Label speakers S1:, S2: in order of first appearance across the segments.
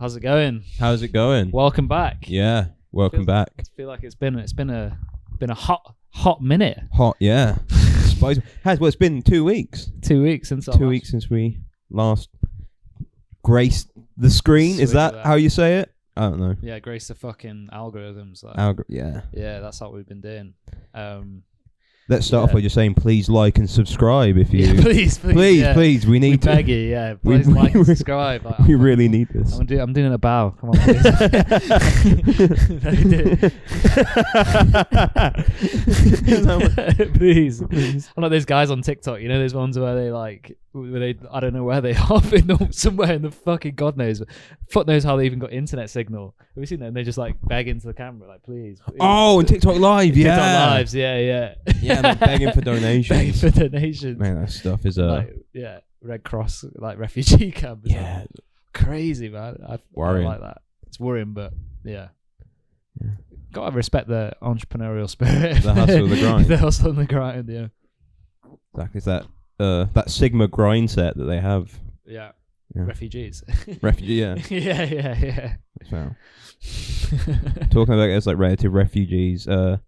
S1: How's it going?
S2: How's it going?
S1: Welcome back.
S2: Yeah, welcome back.
S1: I feel like it's been a hot minute.
S2: Hot, yeah. Spicy. Well, it's been 2 weeks.
S1: 2 weeks since
S2: 2 weeks since we last graced the screen. Is that how you say it? I don't know.
S1: Yeah, grace the fucking algorithms. Like.
S2: Yeah.
S1: Yeah, that's what we've been doing.
S2: Let's start off by just saying, please like and subscribe if you.
S1: Yeah, please,
S2: please. We need to.
S1: Beg you, yeah. Please like and subscribe. Like,
S2: we really need this.
S1: I'm doing a bow. Come on, please. Please. I'm like those guys on TikTok. You know, those ones where they I don't know where they are, but somewhere in the fucking God knows how they even got internet signal. Have you seen that? And they just like beg into the camera, like please.
S2: Oh, and TikTok Live, yeah.
S1: TikTok Lives, yeah.
S2: Yeah, like begging for donations. Man, that stuff is
S1: Red Cross like refugee camp.
S2: Yeah,
S1: crazy, man. I
S2: worrying.
S1: like that. It's worrying, but yeah. Gotta respect the entrepreneurial spirit.
S2: The hustle and the grind.
S1: The hustle and the grind, yeah.
S2: Exactly, it's that Sigma grind set that they have.
S1: Yeah. Refugees.
S2: Refugee, yeah.
S1: yeah.
S2: Wow. Talking about it as like relative refugees, because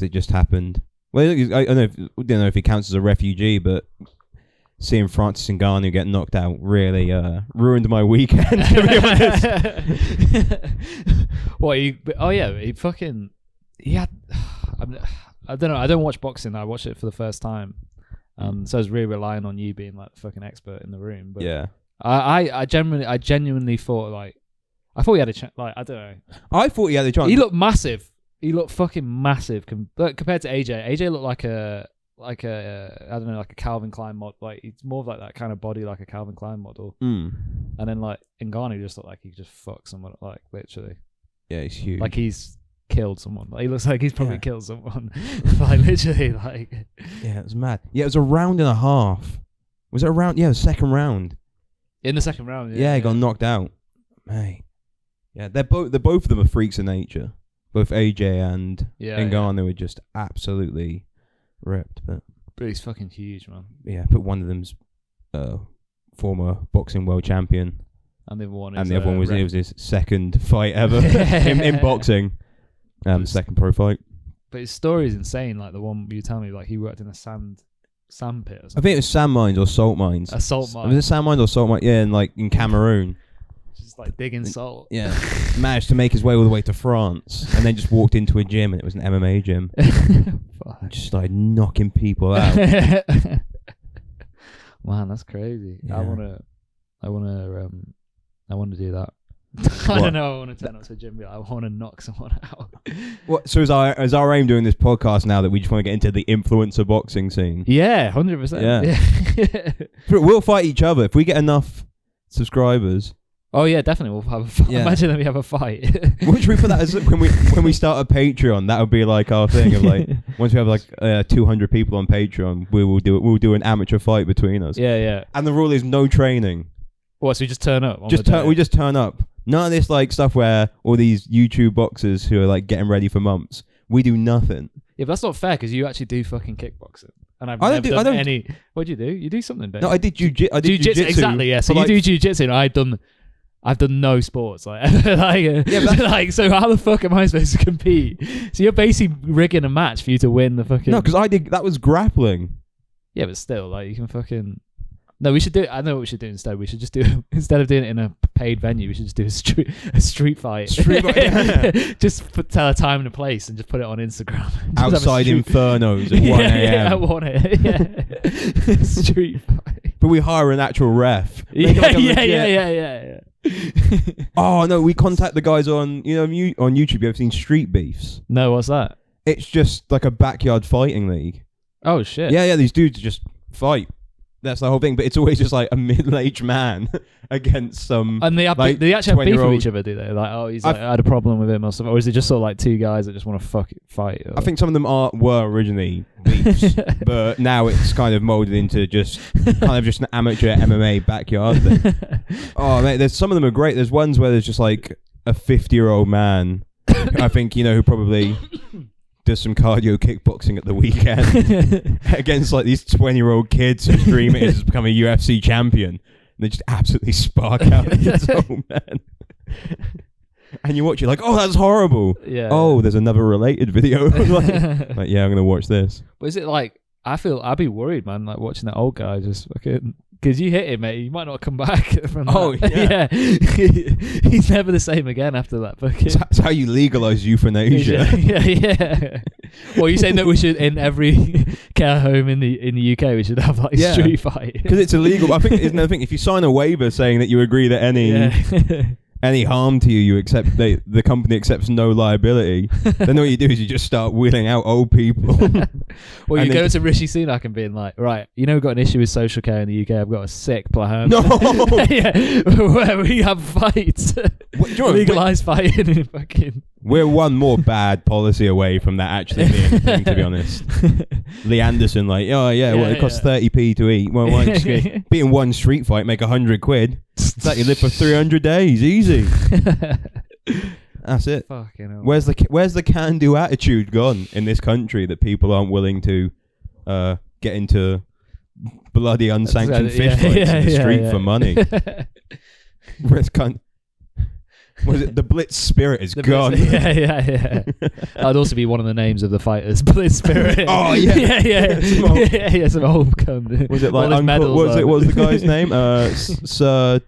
S2: it just happened. Well, I don't know if he counts as a refugee, but seeing Francis Ngannou get knocked out really ruined my weekend, to be honest.
S1: What? He had. I don't know. I don't watch boxing. I watched it for the first time, so I was really relying on you being like the fucking expert in the room. But
S2: yeah, I
S1: genuinely thought I thought he had a chance. Like I don't know.
S2: I thought he had a chance.
S1: He looked massive. He looked fucking massive compared to AJ. AJ looked like a I don't know, like a Calvin Klein model. Like he's more of like that kind of body, like a Calvin Klein model. And then like Ngannou just looked like he just fucked someone, like literally.
S2: Yeah, he's huge.
S1: Like he's killed someone. Like, he looks like he's probably killed someone. Like literally, like.
S2: Yeah, it was mad. Yeah, it was a round and a half. Was it a round? Yeah, the second round.
S1: In the second round.
S2: Yeah, he got knocked out. Mate. Yeah, they're both of them are freaks of nature. Both AJ and Ngannou were just absolutely ripped. But
S1: he's fucking huge, man.
S2: Yeah, but one of them's former boxing world champion.
S1: And the other one
S2: was his second fight ever in boxing. Second pro fight.
S1: But his story is insane. Like the one you tell me, like he worked in a sand pit or something.
S2: I think it was sand mines or salt mines.
S1: A salt mine.
S2: Was it sand mines or salt mine? Yeah, in Cameroon.
S1: Just like digging salt.
S2: Yeah. Managed to make his way all the way to France and then just walked into a gym and it was an MMA gym. Just started knocking people out.
S1: Man, that's crazy. Yeah. I wanna do that. I don't know. I want to turn up to a gym and be like, I want to knock someone out.
S2: What? So is our aim doing this podcast now that we just want to get into the influencer boxing scene?
S1: Yeah, 100%.
S2: Yeah. We'll fight each other if we get enough subscribers.
S1: Oh yeah, definitely. We'll have a fight. Yeah. Imagine that we have a fight.
S2: What should we put that as when we start a Patreon? That would be like our thing of like once we have like 200 people on Patreon, we'll do an amateur fight between us.
S1: Yeah.
S2: And the rule is no training.
S1: What? So we just turn up?
S2: We just turn up. None of this like stuff where all these YouTube boxers who are like getting ready for months. We do nothing.
S1: Yeah, but that's not fair because you actually do fucking kickboxing. And I don't do any. What do you do? You do something, don't you?
S2: No, I did jiu-jitsu.
S1: Exactly, yeah. So you do jiu-jitsu and I've done no sports, so how the fuck am I supposed to compete? So you're basically rigging a match for you to win the fucking.
S2: No, because that was grappling.
S1: Yeah, but still, like you can fucking. No, we should do. I know what we should do instead. We should just do instead of doing it in a paid venue. We should just do a street fight. Just tell a time and a place and just put it on Instagram.
S2: Outside Infernos at 1 a.m.
S1: Yeah, I want it. Yeah, street fight.
S2: But we hire an actual ref.
S1: Yeah.
S2: Oh no, we contact the guys on on YouTube. You ever seen Street Beefs?
S1: No, what's that?
S2: It's just like a backyard fighting league.
S1: Oh shit.
S2: Yeah, these dudes just fight. That's the whole thing, but it's always just like a middle-aged man against some.
S1: And they actually have beef with each other, do they? Like, he's I had a problem with him or something, or is it just sort of like two guys that just want to fight? Or?
S2: I think some of them were originally beefs, but now it's kind of molded into just an amateur MMA backyard thing. Oh mate, there's some of them are great. There's ones where there's just like a 50-year-old man, I think who probably does some cardio kickboxing at the weekend against like these 20-year-old kids whose dream is to become a UFC champion. And they just absolutely spark out. It's so man. And you watch it like, oh, that's horrible.
S1: Yeah.
S2: Oh, there's another related video. like, yeah, I'm gonna watch this.
S1: But is it like I'd be worried, man, like watching that old guy just fucking. Because you hit him, mate. You might not come back from that.
S2: Oh, yeah.
S1: He's never the same again after that. Fucking.
S2: That's how you legalise euthanasia.
S1: yeah. Well, you're saying that we should, in every care home in the UK, we should have like street fight.
S2: Because it's illegal. I think it's another thing. If you sign a waiver saying that you agree that any harm to you accept, the company accepts no liability, then what you do is you just start wheeling out old people.
S1: Well, you go to Rishi Sunak and being like, right, we've got an issue with social care in the UK. I've got a sick plan.
S2: No!
S1: Where we have fights. Legalised fighting. Fucking.
S2: We're one more bad policy away from that actually being a thing, to be honest. Lee Anderson, like, it costs 30p to eat. Well, why just be in one street fight, make 100 quid. That you live for 300 days, easy. That's it.
S1: Fucking hell.
S2: Where's the can-do attitude gone in this country that people aren't willing to get into bloody unsanctioned fist fights in the street for money? Was it the Blitz Spirit is gone?
S1: Yeah. That'd also be one of the names of the fighters, Blitz Spirit.
S2: Oh yeah,
S1: yeah. Some old cum.
S2: Was it like Uncle? What was the guy's name? Sir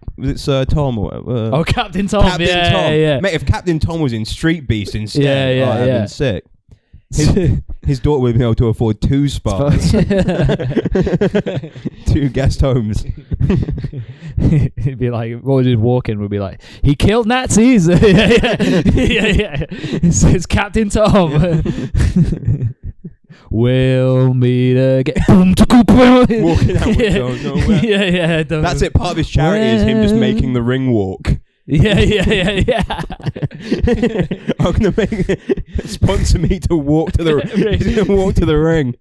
S2: Tom or
S1: Captain Tom.
S2: Captain Tom.
S1: Yeah.
S2: Mate, if Captain Tom was in Street Beast instead, that'd been sick. His daughter would have been able to afford 2 spas. 2 guest homes.
S1: He'd be like, what would he walk in? Would be like, he killed Nazis. yeah. It's Captain Tom. We'll meet again.
S2: Walking out with don't know where.
S1: Yeah.
S2: That's it. Part of his charity is him just making the ring walk.
S1: Yeah.
S2: I'm gonna sponsor me to walk to the ring.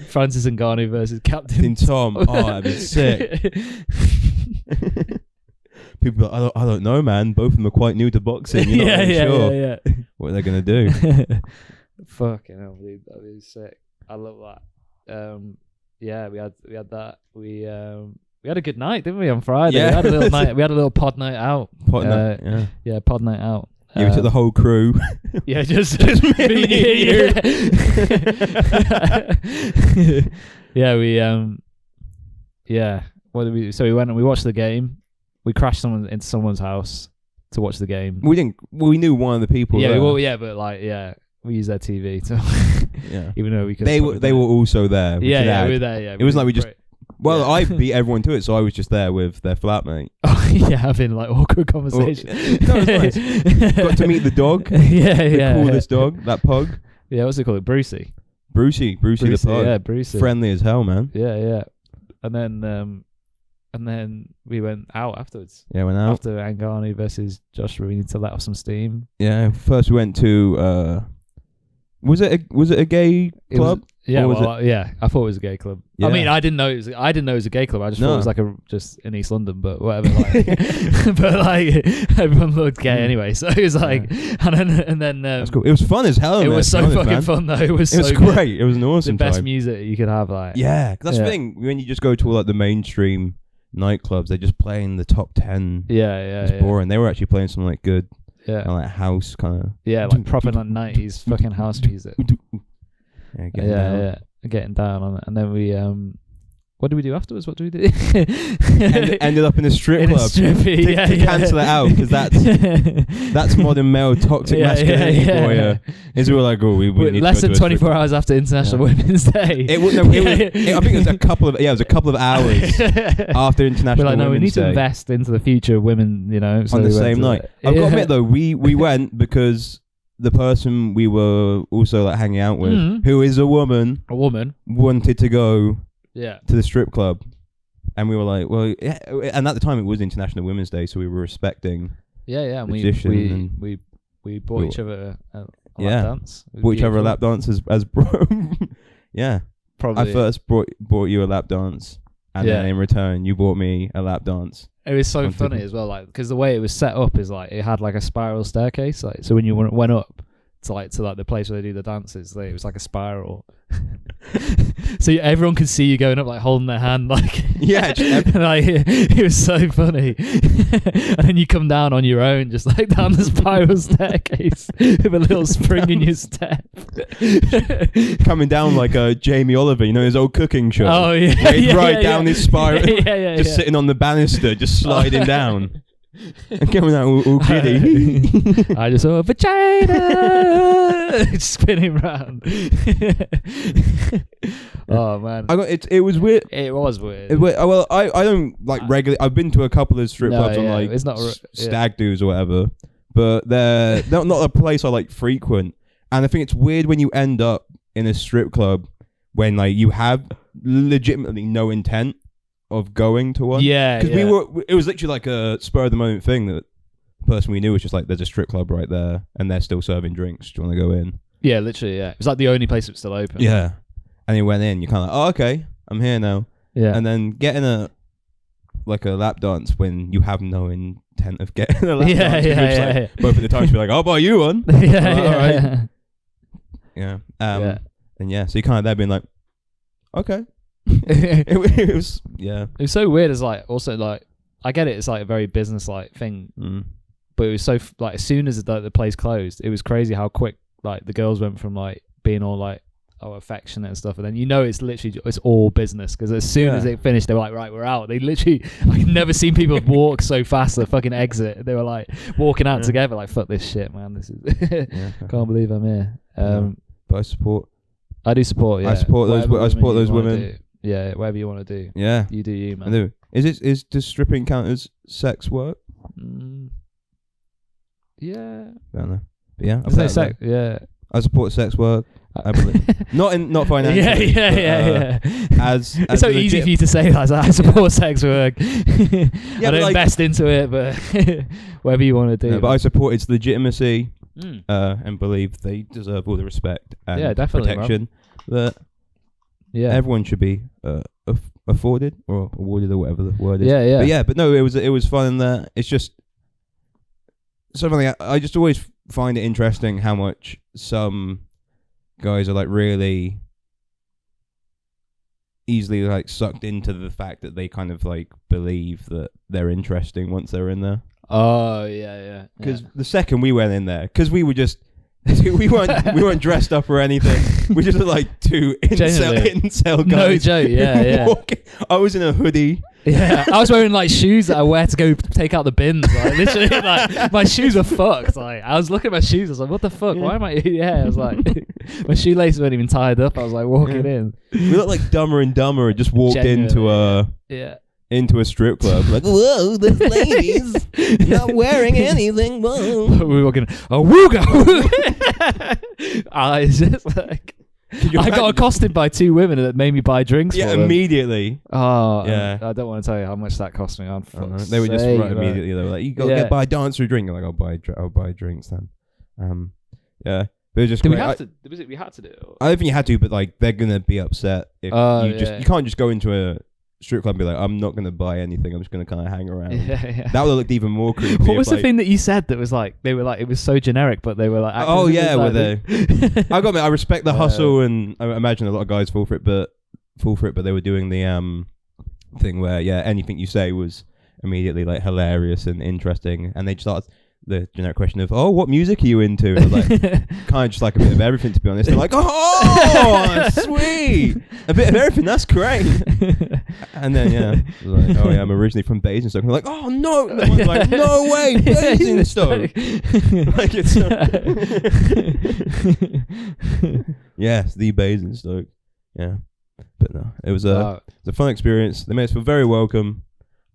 S1: Francis Ngannou versus Captain
S2: Tom. Oh, that'd be sick. People are like, I don't know, man. Both of them are quite new to boxing. You're not really sure
S1: yeah.
S2: what they're gonna do.
S1: Fucking hell, dude. That'd be sick. I love that. Yeah, we had that. We had a good night, didn't we, on Friday?
S2: Yeah.
S1: We had a little night. We had a little pod night out.
S2: Pod night out.
S1: Yeah,
S2: we took the whole crew.
S1: Yeah, just me and you. Yeah, What did we? So we went and we watched the game. We crashed into someone's house to watch the game.
S2: We didn't. Well, we knew one of the people.
S1: Yeah,
S2: there.
S1: we used their TV. So even though we could,
S2: they were also there.
S1: We were there. Yeah,
S2: it wasn't like we just. Well, I beat everyone to it, so I was just there with their flatmate.
S1: Oh, yeah, having like awkward conversations.
S2: That was nice. Got to meet the dog. The coolest dog, that pug.
S1: Yeah, what's it called? Brucey
S2: the pug.
S1: Yeah, Brucey.
S2: Friendly as hell, man.
S1: Yeah. And then we went out afterwards.
S2: Yeah, went out.
S1: After Ngannou versus Joshua, we need to let off some steam.
S2: Yeah, first we went to was it a gay club?
S1: I thought it was a gay club.
S2: Yeah.
S1: I mean, I didn't know it was a gay club. I just thought it was like just in East London, but whatever. Like, but like everyone looked gay anyway, so it was like, and then
S2: that's cool. It was fun as hell.
S1: It was so fucking fun though. It was
S2: great. It was an awesome
S1: the best
S2: time.
S1: Music you could have. Like,
S2: yeah, that's the thing. When you just go to like the mainstream nightclubs, they're just playing the top 10.
S1: Yeah.
S2: It's boring. They were actually playing some like good.
S1: Yeah,
S2: kind of like house kind of.
S1: Yeah, like proper like 90s fucking house music. Getting down on it, and then we what did we do afterwards? What did we do?
S2: Ended up in a strip club. To cancel it out, because that's modern male toxic masculinity for you. Is we were like, we need
S1: less
S2: to go
S1: than 24 hours after International Women's Day.
S2: I think it was a couple of hours after International Women's Day.
S1: We need to invest into the future of women. So
S2: on the same night. I've got to admit though, we went because the person we were also like hanging out with, who is a woman, wanted to go to the strip club, and we were like, well, yeah. And at the time it was International Women's Day, so we were respecting.
S1: And we bought each other a lap dance.
S2: Bought each other a lap dance as bro. Yeah, probably. I first bought you a lap dance, and then in return you bought me a lap dance.
S1: It was so funny as well, like, because the way it was set up is like it had like a spiral staircase, like, so when you went up to the place where they do the dances, it was like a spiral. So everyone could see you going up, like holding their hand, like
S2: Yeah,
S1: like, it was so funny. And then you come down on your own, just like down the spiral staircase with a little spring in your step.
S2: coming down like Jamie Oliver, you know, his old cooking show.
S1: Oh yeah,
S2: where he'd ride down his spiral,
S1: just
S2: sitting on the banister, just sliding down. And coming out all giddy.
S1: I just saw a vagina spinning round. Oh man,
S2: it was weird.
S1: It was weird.
S2: Well, I don't like regularly. I've been to a couple of strip clubs on like
S1: it's not
S2: stag do's or whatever, but they're not a place I like frequent. And I think it's weird when you end up in a strip club when like you have legitimately no intent of going to one.
S1: Yeah,
S2: because it was literally like a spur of the moment thing that the person we knew was just like, there's a strip club right there and they're still serving drinks. Do you want to go in?
S1: Yeah, literally. Yeah, it was like the only place that was still open.
S2: Yeah, and he went in. You're kind of like, oh, okay, I'm here now.
S1: Yeah,
S2: and then getting a lap dance when you have no intent of getting a lap dance.
S1: Yeah.
S2: Both of the times you're like, I'll buy you one.
S1: All right.
S2: Yeah. And yeah, so you kind of there being like, okay. It was
S1: It was so weird. It's like also like I get it. It's like a very business like thing, but it was so like as soon as the place closed, it was crazy how quick like the girls went from like being all like affectionate and stuff, and then it's all business because as soon as it finished, they were like, right, we're out. They literally I've never seen people walk so fast. The fucking exit. They were like walking out together, like fuck this shit, man. This is can't believe I'm here.
S2: But I support.
S1: I do support. Yeah,
S2: I support those women.
S1: Yeah, whatever you want to do.
S2: Yeah,
S1: you do you, man.
S2: I do. Does stripping count as sex work?
S1: Yeah.
S2: I don't know. But yeah,
S1: Yeah.
S2: I support sex work. I believe. not financially.
S1: Yeah.
S2: As
S1: it's so easy for you to say that. I support sex work. I don't invest into it, but whatever you want to do.
S2: No, but I support its legitimacy and believe they deserve all the respect and protection that everyone should be afforded or awarded or whatever the word is. But no, it was fun in that. It's just something I just always find it interesting how much some guys are like really easily like sucked into the fact that they kind of like believe that they're interesting once they're in there.
S1: Oh yeah.
S2: Because the second we went in there, because we were just we weren't dressed up or anything. We just looked like two incel guys.
S1: No joke. Yeah.
S2: I was in a hoodie.
S1: Yeah, I was wearing like shoes that I wear to go take out the bins. Like literally, like my shoes were fucked. Like I was looking at my shoes. I was like, "What the fuck? Why am I?" Yeah, I was like, my shoelaces weren't even tied up. I was like walking in.
S2: We looked like Dumber and Dumber. Just walked into a strip club. Like, whoa, there's ladies not wearing anything. Whoa.
S1: We were walking. Oh, wooga. It's just like. I got accosted by two women that made me buy drinks.
S2: Yeah,
S1: for them.
S2: Immediately.
S1: Oh, yeah. I don't want to tell you how much that cost me.
S2: They were just immediately. They were like, "You got to buy a dance or a drink." I'm like, I'll buy drinks then. Yeah, but it was just.
S1: Did we have to? Was it we had to do it? Or?
S2: I don't think you had to, but like they're gonna be upset if you can't just go into a strip club and be like, I'm not going to buy anything. I'm just going to kind of hang around.
S1: Yeah.
S2: That would have looked even more creepy.
S1: What was the thing that you said that was like, they were like, it was so generic, but they were like,
S2: oh yeah, were they? I got me. I respect the hustle, and I imagine a lot of guys fall for it, but they were doing the thing where anything you say was immediately like hilarious and interesting, and they just started the generic question of, oh, what music are you into? And I was like, kind of just like a bit of everything, to be honest. They're like, oh, sweet, a bit of everything. That's great. And then I was like, oh yeah, I'm originally from Basingstoke. And they're like, oh no, and one's like, no way, Basingstoke. Like it's yes, the Basingstoke. Yeah, but no, it was a fun experience. They made us feel very welcome.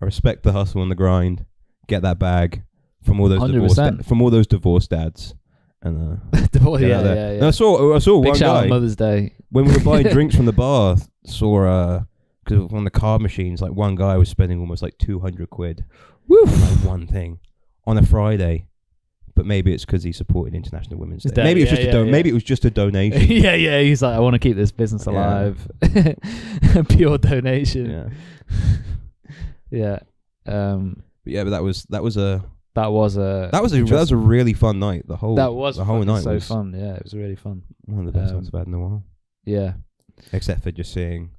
S2: I respect the hustle and the grind. Get that bag. From all those divorced dads, and And I saw
S1: Big
S2: one
S1: shout
S2: guy
S1: out Mother's Day
S2: when we were buying drinks from the bar. Saw because on the card machines, like one guy was spending almost like 200 quid on like one thing on a Friday. But maybe it's because he supported International Women's Day. Maybe it was just maybe it was just a donation.
S1: yeah. He's like, I want to keep this business alive. Pure donation.
S2: Yeah. But that was a really fun night. The whole night
S1: so
S2: was
S1: fun. Yeah, it was really fun.
S2: One of the best ones I've had in a while.
S1: Yeah.
S2: except for just seeing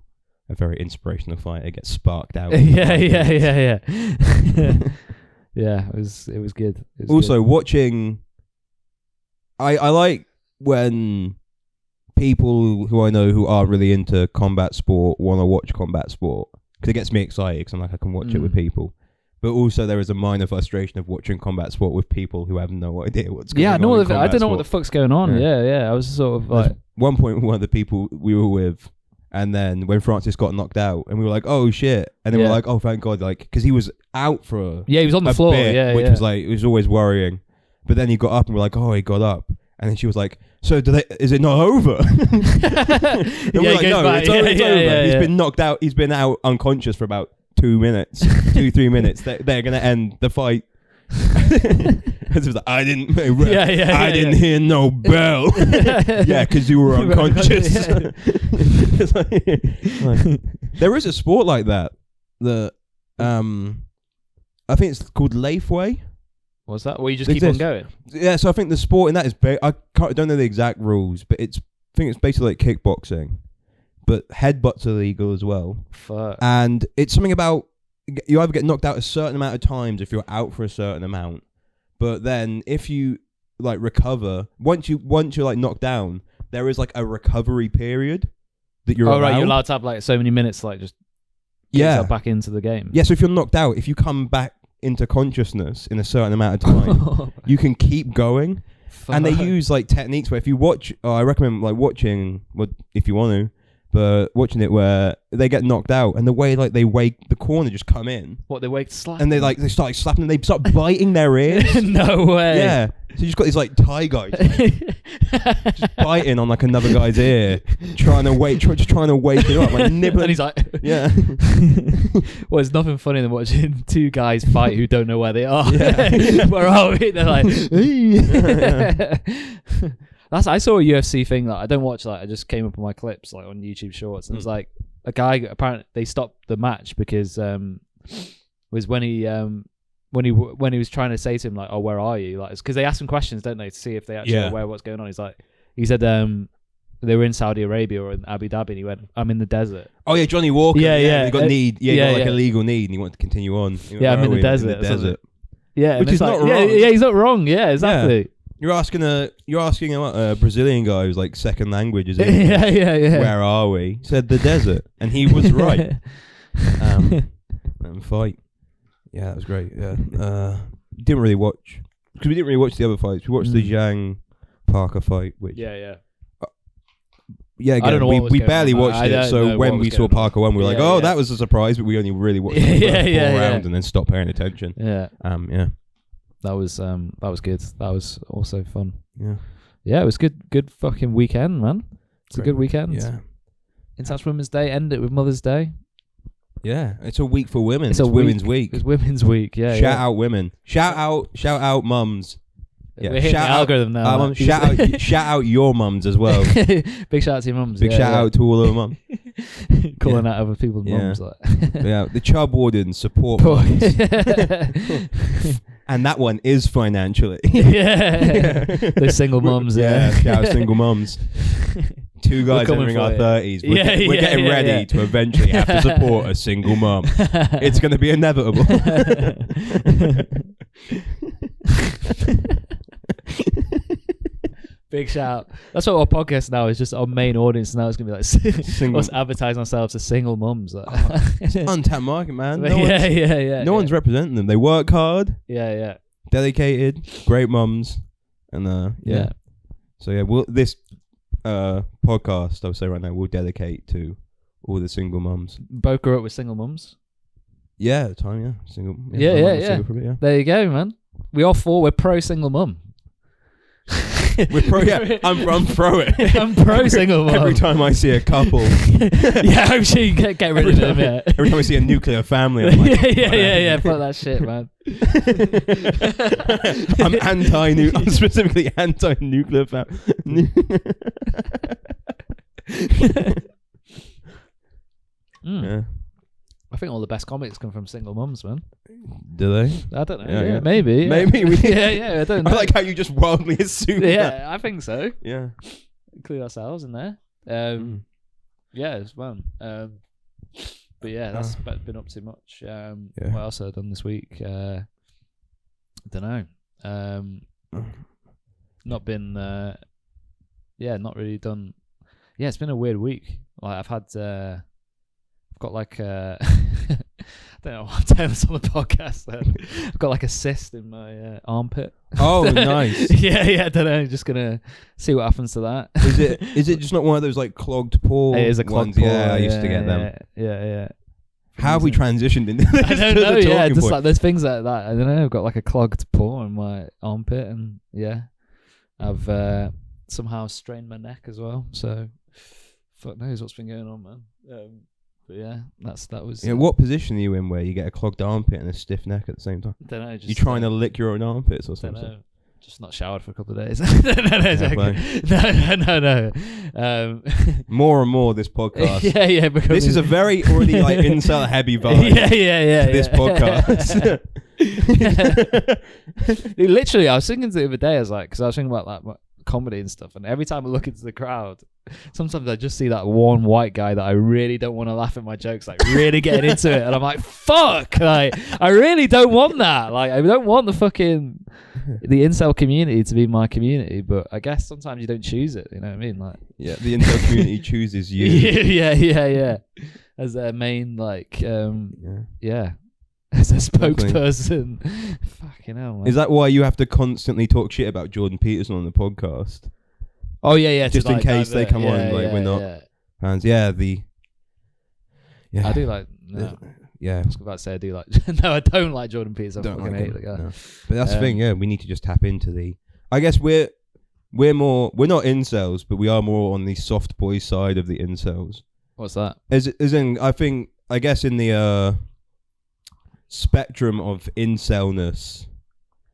S2: a very inspirational fighter get sparked out.
S1: Yeah. Yeah, it was good. It was
S2: also,
S1: good.
S2: watching, I like when people who I know who aren't really into combat sport want to watch combat sport, because it gets me excited, because I'm like, I can watch it with people. But also, there is a minor frustration of watching combat sport with people who have no idea what's going on.
S1: I don't know what the fuck's going on. Yeah. I was sort of like...
S2: There's one point, one of the people we were with, and then when Francis got knocked out, and we were like, oh shit. And then we were like, oh, thank God. Like, because he was out for
S1: he was on the floor.
S2: Bit, which was like, it was always worrying. But then he got up, and we're like, oh, he got up. And then she was like, so is it not over? And we're like, no, it's over. He's been knocked out. He's been out unconscious for about 2 minutes, 3 minutes. They're going to end the fight. It was like, I didn't hear no bell. Yeah, because you were unconscious. There is a sport like that. I think it's called Lafeway.
S1: What's that? Well, you just keep on going.
S2: Yeah, so I think the sport in that is I don't know the exact rules, but I think it's basically like kickboxing, but headbutts are legal as well.
S1: Fuck.
S2: And it's something about you either get knocked out a certain amount of times if you're out for a certain amount, but then if you like recover once you're like knocked down, there is like a recovery period that you're allowed.
S1: You're allowed to have like so many minutes, like just get yourself back into the game.
S2: Yeah, so if you're knocked out, if you come back into consciousness in a certain amount of time, you can keep going. Fuck. And they use like techniques where if you watch, I recommend like watching, if you want to, but watching it where they get knocked out and the way like they wake the corner just come in.
S1: What, they wake slap?
S2: And they start like, slapping, they start biting their ears.
S1: No way.
S2: Yeah. So you just got these like Thai guys just biting on like another guy's ear, trying to wake it up, like nibbling.
S1: And he's like,
S2: yeah.
S1: Well, there's nothing funnier than watching two guys fight who don't know where they are. Yeah. Where are we? They're like, I saw a UFC thing that I don't watch. Like, I just came up on my clips like on YouTube Shorts, and it was like a guy. Apparently, they stopped the match because was when he was trying to say to him like, "Oh, where are you?" Like, because they ask him questions, don't they, to see if they actually are aware of what's going on. He said they were in Saudi Arabia or in Abu Dhabi, and he went, "I'm in the desert."
S2: Oh yeah, Johnny Walker.
S1: Yeah.
S2: He got need. Yeah, he got like a legal need, and he wanted to continue on.
S1: I'm in the desert. Yeah,
S2: which is not wrong.
S1: Yeah, he's not wrong. Yeah, exactly.
S2: Yeah. You're asking a Brazilian guy who's like second language is English.
S1: Yeah.
S2: Where are we? He said the desert, and he was right. And fight. Yeah, that was great. Yeah, didn't really watch because we didn't really watch the other fights. We watched the Zhang Parker fight, which
S1: yeah.
S2: Again,
S1: I don't know
S2: we barely watched it. So when we saw Parker won, we were like, that was a surprise. But we only really watched the 4 rounds and then stopped paying attention.
S1: Yeah. That was good. That was also fun. Yeah, it was good fucking weekend, man. It's a good weekend.
S2: Yeah.
S1: International Women's Day. End it with Mother's Day.
S2: Yeah, it's a week for women. It's Women's Week.
S1: It's Women's Week. Yeah.
S2: Shout out women. Shout out mums.
S1: Yeah. We're hitting the algorithm now.
S2: Shout out your mums as well.
S1: Big shout out to your mums.
S2: Big shout out to all of the mums.
S1: Calling out other people's mums. Like.
S2: Yeah, the Chubb Wardens support mums. And that one is financially.
S1: Those single mums. Yeah,
S2: shout out single mums. 2 guys entering our 30s. We're getting ready to eventually have to support a single mum. It's going to be inevitable.
S1: Big shout. That's what our podcast now is. Just our main audience now is going to be like us advertising ourselves as single mums.
S2: It's an untapped market, man.
S1: No
S2: one's representing them. They work hard.
S1: Yeah.
S2: Dedicated. Great mums. And So this podcast, I would say right now, we'll dedicate to all the single mums.
S1: Both grew up with single mums.
S2: Yeah, at the time, yeah. Single.
S1: Yeah.
S2: Single for a bit, yeah.
S1: There you go, man. We all 4. We're pro single mum.
S2: We're pro. Yeah, I'm pro it.
S1: I'm pro single mum.
S2: Every time I see a couple.
S1: Yeah, I'm sure you can get rid of them. Yeah.
S2: Every time I see a nuclear family, I'm like,
S1: yeah. Fuck that shit, man.
S2: I'm specifically anti-nuclear family. Yeah.
S1: I think all the best comics come from single mums, man.
S2: Do they?
S1: I don't know. Yeah. Maybe.
S2: Maybe.
S1: I don't know.
S2: I like how you just wildly assume that.
S1: I think so.
S2: Yeah.
S1: Include ourselves in there. Yeah, it's fun. But yeah, that's been up too much. What else have I done this week? Don't know. Not been. Not really done. Yeah, it's been a weird week. Like I've had. I've got like. I don't know. I'm telling this on the podcast. I've got like a cyst in my armpit.
S2: Oh, nice.
S1: Yeah. I don't know. Just gonna see what happens to that.
S2: Is it just not one of those like clogged pore?
S1: It is a clogged pore.
S2: Yeah, I used to get them.
S1: Yeah.
S2: How have we transitioned into this?
S1: I don't know. Yeah, just like there's things like that. I don't know. I've got like a clogged pore in my armpit, and I've somehow strained my neck as well. So fuck knows what's been going on, man. But yeah, that was.
S2: Yeah, what position are you in where you get a clogged armpit and a stiff neck at the same time?
S1: Don't know.
S2: You trying to lick your own armpits or something?
S1: Don't know. Just not showered for a couple of days. No.
S2: More and more this podcast.
S1: Yeah.
S2: This is a very already like incel heavy vibe.
S1: Yeah.
S2: To this podcast.
S1: Dude, literally, I was thinking the other day. I was like, because I was thinking about like comedy and stuff, and every time I look into the crowd, sometimes I just see that one white guy that I really don't want to laugh at my jokes, like really getting into it, and I'm like, fuck, like I really don't want that. Like I don't want the incel community to be my community, but I guess sometimes you don't choose it. You know what I mean? Like,
S2: yeah, the incel community chooses you.
S1: yeah. As their main, like, as a spokesperson. Fucking hell, man.
S2: Is that why you have to constantly talk shit about Jordan Peterson on the podcast?
S1: Oh yeah.
S2: Just in case they come on, like we're not fans. Yeah,
S1: I do like. No.
S2: Yeah,
S1: I was about to say I do like. No, I don't like Jordan Peterson. I fucking hate the guy.
S2: No. But that's the thing. Yeah, we need to just tap into the. I guess we're not incels, but we are more on the soft boy side of the incels.
S1: What's that?
S2: As in, I guess in the spectrum of incelness,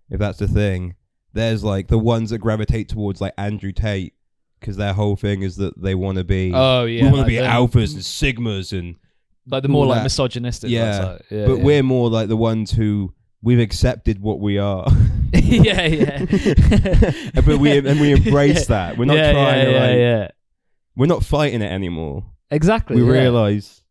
S2: if that's the thing, there's like the ones that gravitate towards like Andrew Tate, because their whole thing is that they want to be.
S1: Oh yeah,
S2: we want to be alphas and sigmas and.
S1: Like the more like misogynistic.
S2: Yeah, but we're more like the ones who we've accepted what we are.
S1: yeah.
S2: But we embrace that. We're not trying to like.
S1: Yeah.
S2: We're not fighting it anymore.
S1: Exactly.
S2: We realise.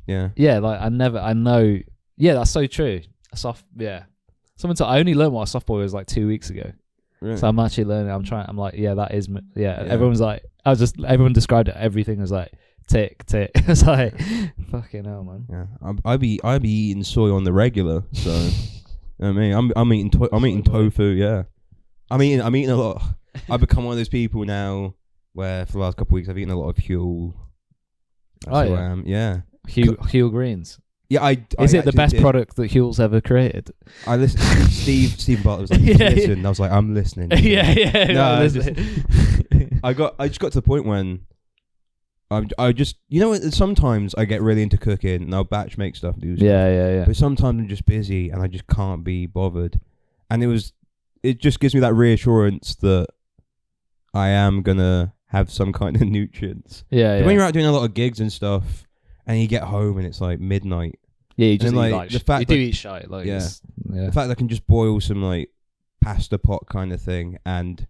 S2: Yeah.
S1: Yeah, like I know. Yeah, that's so true. I only learned what a soft boy was like 2 weeks ago. Really? So I'm actually learning. I'm like, that is. Yeah. Everyone's like, everyone described it. Everything was like. Tick. It's like fucking hell, man.
S2: Yeah, I be eating soy on the regular. So, I mean, I'm eating tofu. Yeah, I'm eating a lot. I've become one of those people now where for the last couple of weeks I've eaten a lot of Huel. Yeah.
S1: Huel Greens.
S2: Yeah,
S1: Is it the best product that Huel's ever created?
S2: I listened. Steve Bartlett was like, listen. I was like, I'm listening.
S1: Yeah.
S2: No, I just got to the point when. I just, sometimes I get really into cooking and I'll batch make stuff.
S1: Yeah.
S2: But sometimes I'm just busy and I just can't be bothered. And it just gives me that reassurance that I am going to have some kind of nutrients.
S1: Yeah.
S2: When you're out doing a lot of gigs and stuff and you get home and it's like midnight.
S1: Yeah, you just eat
S2: like the fact
S1: you do eat shite. Like,
S2: the fact that I can just boil some like pasta pot kind of thing and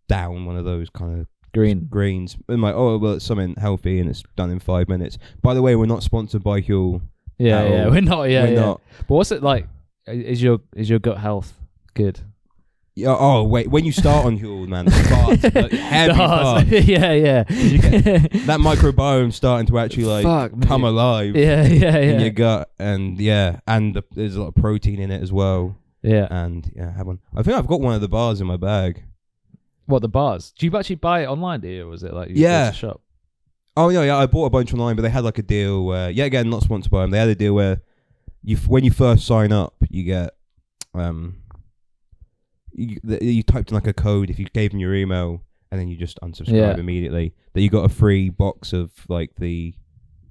S2: down one of those kind of greens. I'm like, it's something healthy and it's done in 5 minutes. By the way, we're not sponsored by Huel.
S1: Yeah, we're not. We're
S2: not.
S1: But what's it like? Is your gut health good?
S2: Yeah. Oh wait, when you start on Huel, man, the farts, like, heavy farts.
S1: Yeah.
S2: You get that microbiome starting to actually come alive.
S1: Yeah.
S2: In your gut, and there's a lot of protein in it as well.
S1: Yeah.
S2: And have one. I think I've got one of the bars in my bag.
S1: What, the bars? Do you actually buy it online, do you? Or was it like you go to the shop?
S2: Oh yeah, I bought a bunch online, but they had like a deal where, again, not sponsored by them. They had a deal where when you first sign up, you get you typed in like a code if you gave them your email, and then you just unsubscribe immediately. That you got a free box of like the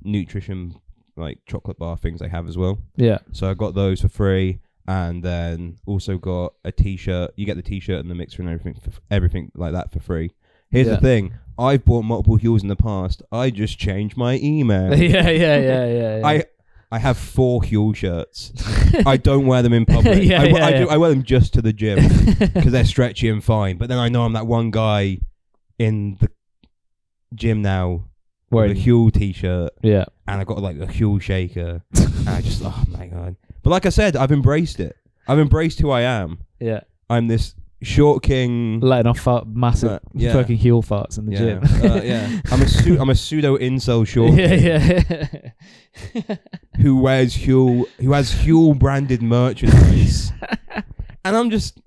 S2: nutrition like chocolate bar things they have as well. Yeah. So I got those for free. And then also got a T-shirt. You get the T-shirt and the mixer and everything like that for free. Here's the thing. I've bought multiple Huels in the past. I just changed my email. Yeah. I have 4 Huel shirts. I don't wear them in public. I wear them just to the gym because they're stretchy and fine. But then I know I'm that one guy in the gym now with a Huel t-shirt.
S1: Yeah.
S2: And I got like a Huel shaker. And I just, oh my God. But like I said, I've embraced it. I've embraced who I am.
S1: Yeah.
S2: I'm this short king.
S1: Letting off massive fucking heel farts in the gym.
S2: Yeah. I'm a pseudo incel short king.
S1: Yeah.
S2: Who has Huel branded merchandise. And I'm just,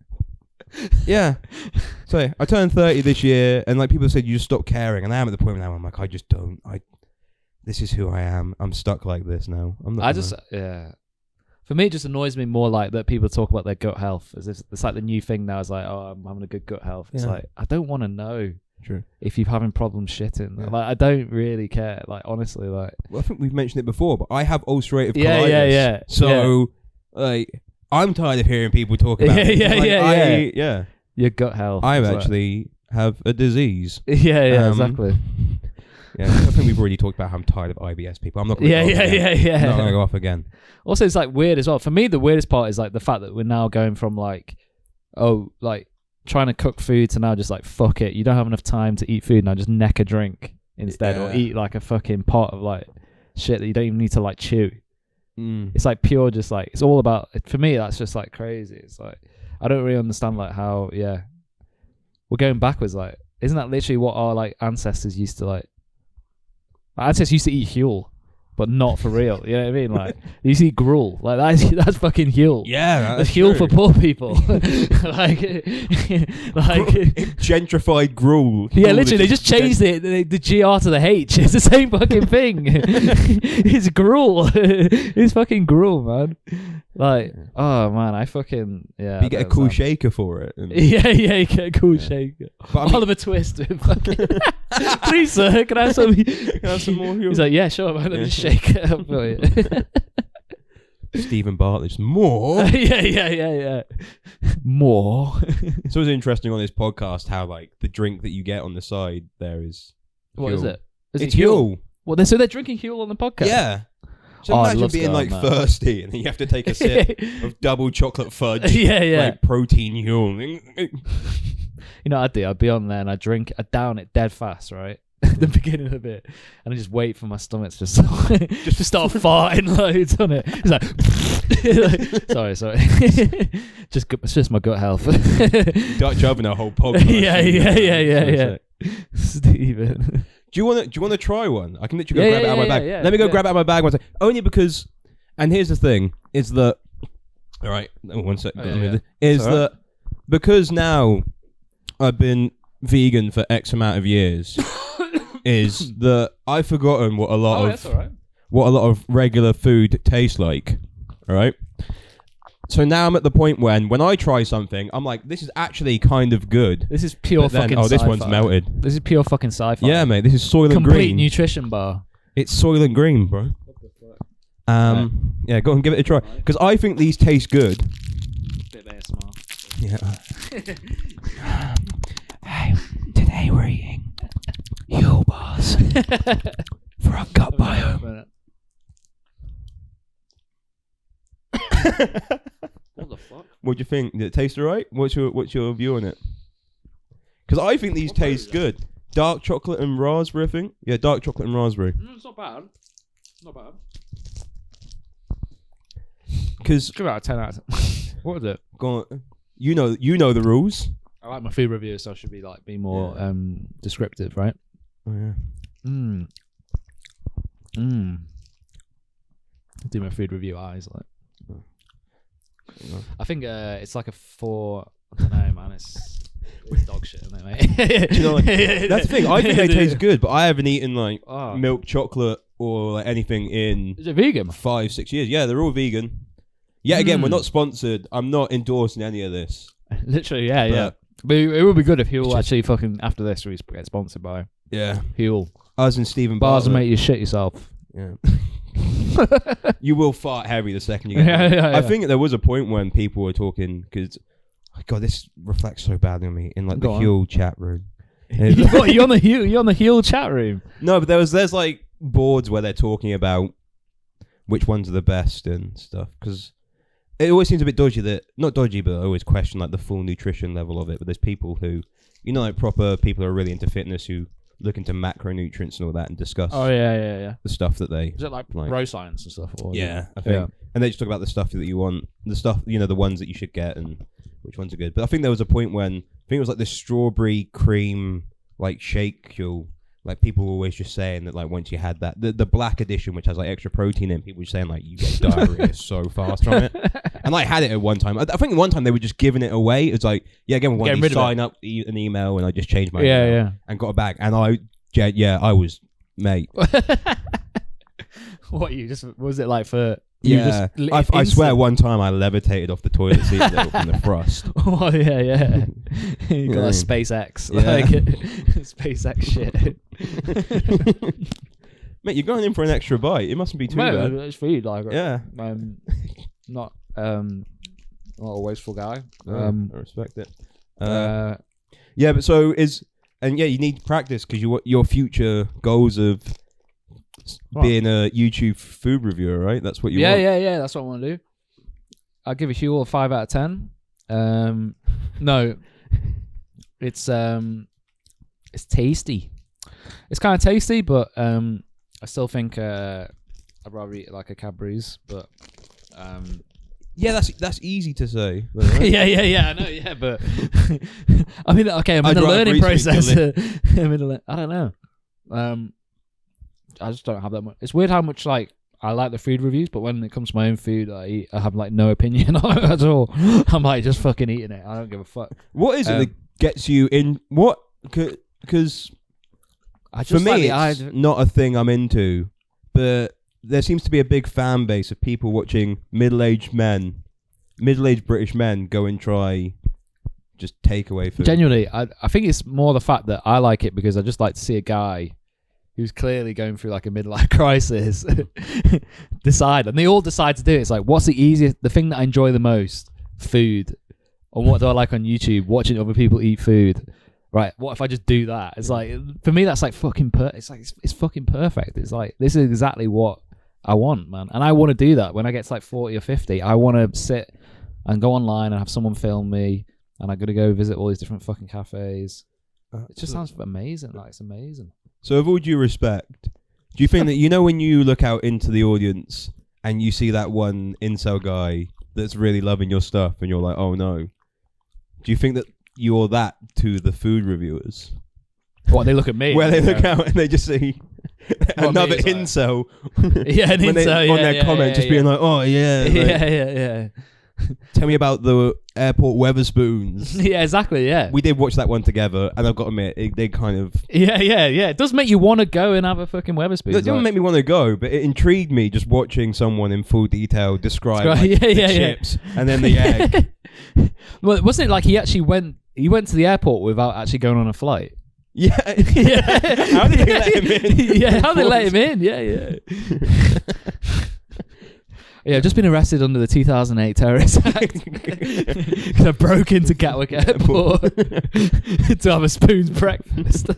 S2: yeah. So I turned 30 this year, and like people said, you just stop caring. And I am at the point now I'm like, I just don't. This is who I am. I'm stuck like this now. For me, it just annoys me more like that people talk about their gut health. As if it's like the new thing now is like, oh, I'm having a good gut health. It's like, I don't want to know. True. If
S1: you're having problems shitting. Yeah. Like, I don't really care. Like, honestly, like.
S2: Well, I think we've mentioned it before, but I have ulcerative colitis.
S1: Yeah.
S2: So, like, I'm tired of hearing people talk about it. Yeah.
S1: Your gut health.
S2: I actually have a disease.
S1: Yeah, exactly.
S2: Yeah, I think we've already talked about how I'm tired of IBS people. I'm not going to go off again. I'm not going to go off again.
S1: Also, it's like weird as well. For me, the weirdest part is like the fact that we're now going from like, trying to cook food to now just like, fuck it. You don't have enough time to eat food now. Just neck a drink instead or eat like a fucking pot of like shit that you don't even need to like chew. It's like pure just like, it's all about, for me, that's just like crazy. It's like, I don't really understand like how, we're going backwards. Like, isn't that literally what our like ancestors used to like? My ancestors used to eat Huel, but not for real. You know what I mean? Like, they used to eat gruel. Like, that's fucking Huel.
S2: Yeah,
S1: that's Huel for poor people. like
S2: gentrified gruel.
S1: Yeah, literally, they just changed the GR to the H. It's the same fucking thing. It's gruel. It's fucking gruel, man. Like, oh man, I fucking
S2: But you get a cool shaker for it.
S1: Yeah, you get a cool shaker. Oliver Twist with fucking. Please, sir, can I have some?
S2: Can I have some more?
S1: He's like, yeah, sure, man. Let me just shake it up for you.
S2: Stephen Bartlett's more.
S1: Yeah. More.
S2: So it's interesting on this podcast how like the drink that you get on the side there is.
S1: What is it?
S2: It's Huel.
S1: Well, so they're drinking Huel on the podcast.
S2: Yeah. So imagine being like thirsty and then you have to take a sip of double chocolate fudge. Like protein Huel.
S1: You know what I'd do? I'd be on there and I'd down it dead fast, right? At the beginning of it. And I just wait for my stomach to just start farting loads on it. It's like, sorry. It's just my gut health.
S2: Chubb and a whole podcast.
S1: Yeah. Stephen.
S2: Do you want to try one? I can literally go grab it out of my bag. Let me go grab it out of my bag one second. Only because, and here's the thing, is that, all right, 1 second. Is that because now I've been vegan for X amount of years, is that I've forgotten what a lot of regular food tastes like. All right. So now I'm at the point when I try something, I'm like, this is actually kind of good.
S1: This is pure fucking sci-fi.
S2: This one's melted.
S1: This is pure fucking sci-fi.
S2: Yeah, mate. This is Soylent Green.
S1: Complete nutrition bar.
S2: It's Soylent Green, bro. What the fuck? Yeah, go and give it a try. Because I think these taste good.
S1: Bit of ASMR.
S2: Yeah. Today we're eating Huel bars for our gut biome.
S1: What the fuck?
S2: What do you think? Did it taste alright? What's your view on it? Because I think these taste good. Dark chocolate and raspberry, I think. Yeah, dark chocolate and raspberry.
S1: It's not bad. Not bad.
S2: Because
S1: give it out of 10 out of 10. What is it?
S2: Go on. You know the rules.
S1: I like my food review, so I should be more descriptive, right?
S2: Oh yeah.
S1: Do my food review eyes like. I think it's like a 4. I don't know, man. It's dog shit, isn't it, mate?
S2: Do you know, like, that's the thing. I think they taste good, but I haven't eaten like milk chocolate or like anything in.
S1: Is it vegan?
S2: 5-6 years. Yeah, they're all vegan. Yeah, again, we're not sponsored. I'm not endorsing any of this.
S1: Literally, yeah. But it would be good if Huel actually fucking after this we get sponsored by.
S2: Yeah,
S1: Huel.
S2: Us and Stephen
S1: Bars will make you shit yourself.
S2: Yeah. You will fart heavy the second you get
S1: yeah.
S2: I think there was a point when people were talking because, God, this reflects so badly on me in like the Huel chat room.
S1: You're on the Huel chat room.
S2: No, but there's like boards where they're talking about which ones are the best and stuff because it always seems a bit dodgy not dodgy, but I always question like the full nutrition level of it. But there's people who, like proper people who are really into fitness who look into macronutrients and all that and discuss.
S1: Oh yeah.
S2: The stuff that they
S1: is it like bro science and stuff? Or
S2: yeah, I think. Yeah. And they just talk about the stuff that you want, the stuff the ones that you should get and which ones are good. But I think there was a point when I think it was like this strawberry cream like shake. Like people were always just saying that like once you had that the black edition which has like extra protein in, people were saying like you get diarrhea so fast from it. And I had it at one time. I think one time they were just giving it away. It's like again one of these sign up an email and I just changed my email and got it back and I was mate.
S1: What you just was it like for?
S2: Yeah, I swear one time I levitated off the toilet seat from the thrust.
S1: Oh yeah. You got like SpaceX, like SpaceX shit.
S2: Mate, you're going in for an extra bite. It mustn't be too bad.
S1: It's food, like
S2: not
S1: a wasteful guy.
S2: I respect it. Yeah, but so you need practice because your future goals of being a YouTube food reviewer, right? That's what you want.
S1: Yeah. That's what I want to do. I'll give you all a 5 out of 10. No, it's tasty. It's kind of tasty, but I still think I'd rather eat like a Cadbury's. But
S2: yeah, that's easy to say.
S1: yeah, I know. Yeah, but I mean, okay, I'm in the learning process. I don't know. I just don't have that much. It's weird how much like I like the food reviews, but when it comes to my own food, I have like no opinion on it at all. I'm like just fucking eating it. I don't give a fuck.
S2: What is it that gets you in? What? Because for me, it's not a thing I'm into, but there seems to be a big fan base of people watching middle-aged British men go and try just takeaway food.
S1: Genuinely, I think it's more the fact that I like it because I just like to see a guy who's clearly going through like a midlife crisis decide, and they all decide to do it. It's like, what's the thing that I enjoy the most? Food. Or what do I like on YouTube? Watching other people eat food. Right, what if I just do that? It's like, for me, that's like fucking it's fucking perfect. It's like, this is exactly what I want, man. And I want to do that when I get to like 40 or 50. I want to sit and go online and have someone film me, and I'm going to go visit all these different fucking cafes. It just sounds amazing. Like, it's amazing.
S2: So with all due respect, do you think that, when you look out into the audience and you see that one incel guy that's really loving your stuff and you're like, oh no, do you think that you're that to the food reviewers?
S1: What, they look at me?
S2: Where they look out and they just see another incel
S1: an incel
S2: on their comment just being like, oh yeah.
S1: Yeah.
S2: Tell me about the airport Weatherspoons.
S1: Yeah, exactly, yeah.
S2: We did watch that one together, and I've got to admit, they kind of...
S1: Yeah. It does make you want to go and have a fucking Weatherspoons.
S2: It doesn't make me want to go, but it intrigued me just watching someone in full detail describe the chips and then the egg.
S1: Well, wasn't it like he went to the airport without actually going on a flight?
S2: Yeah. How did they let him in?
S1: Yeah, how did they let him in? Yeah. Yeah, I've just been arrested under the 2008 Terrorist Act because I broke into Gatwick Airport to have a spoon's breakfast.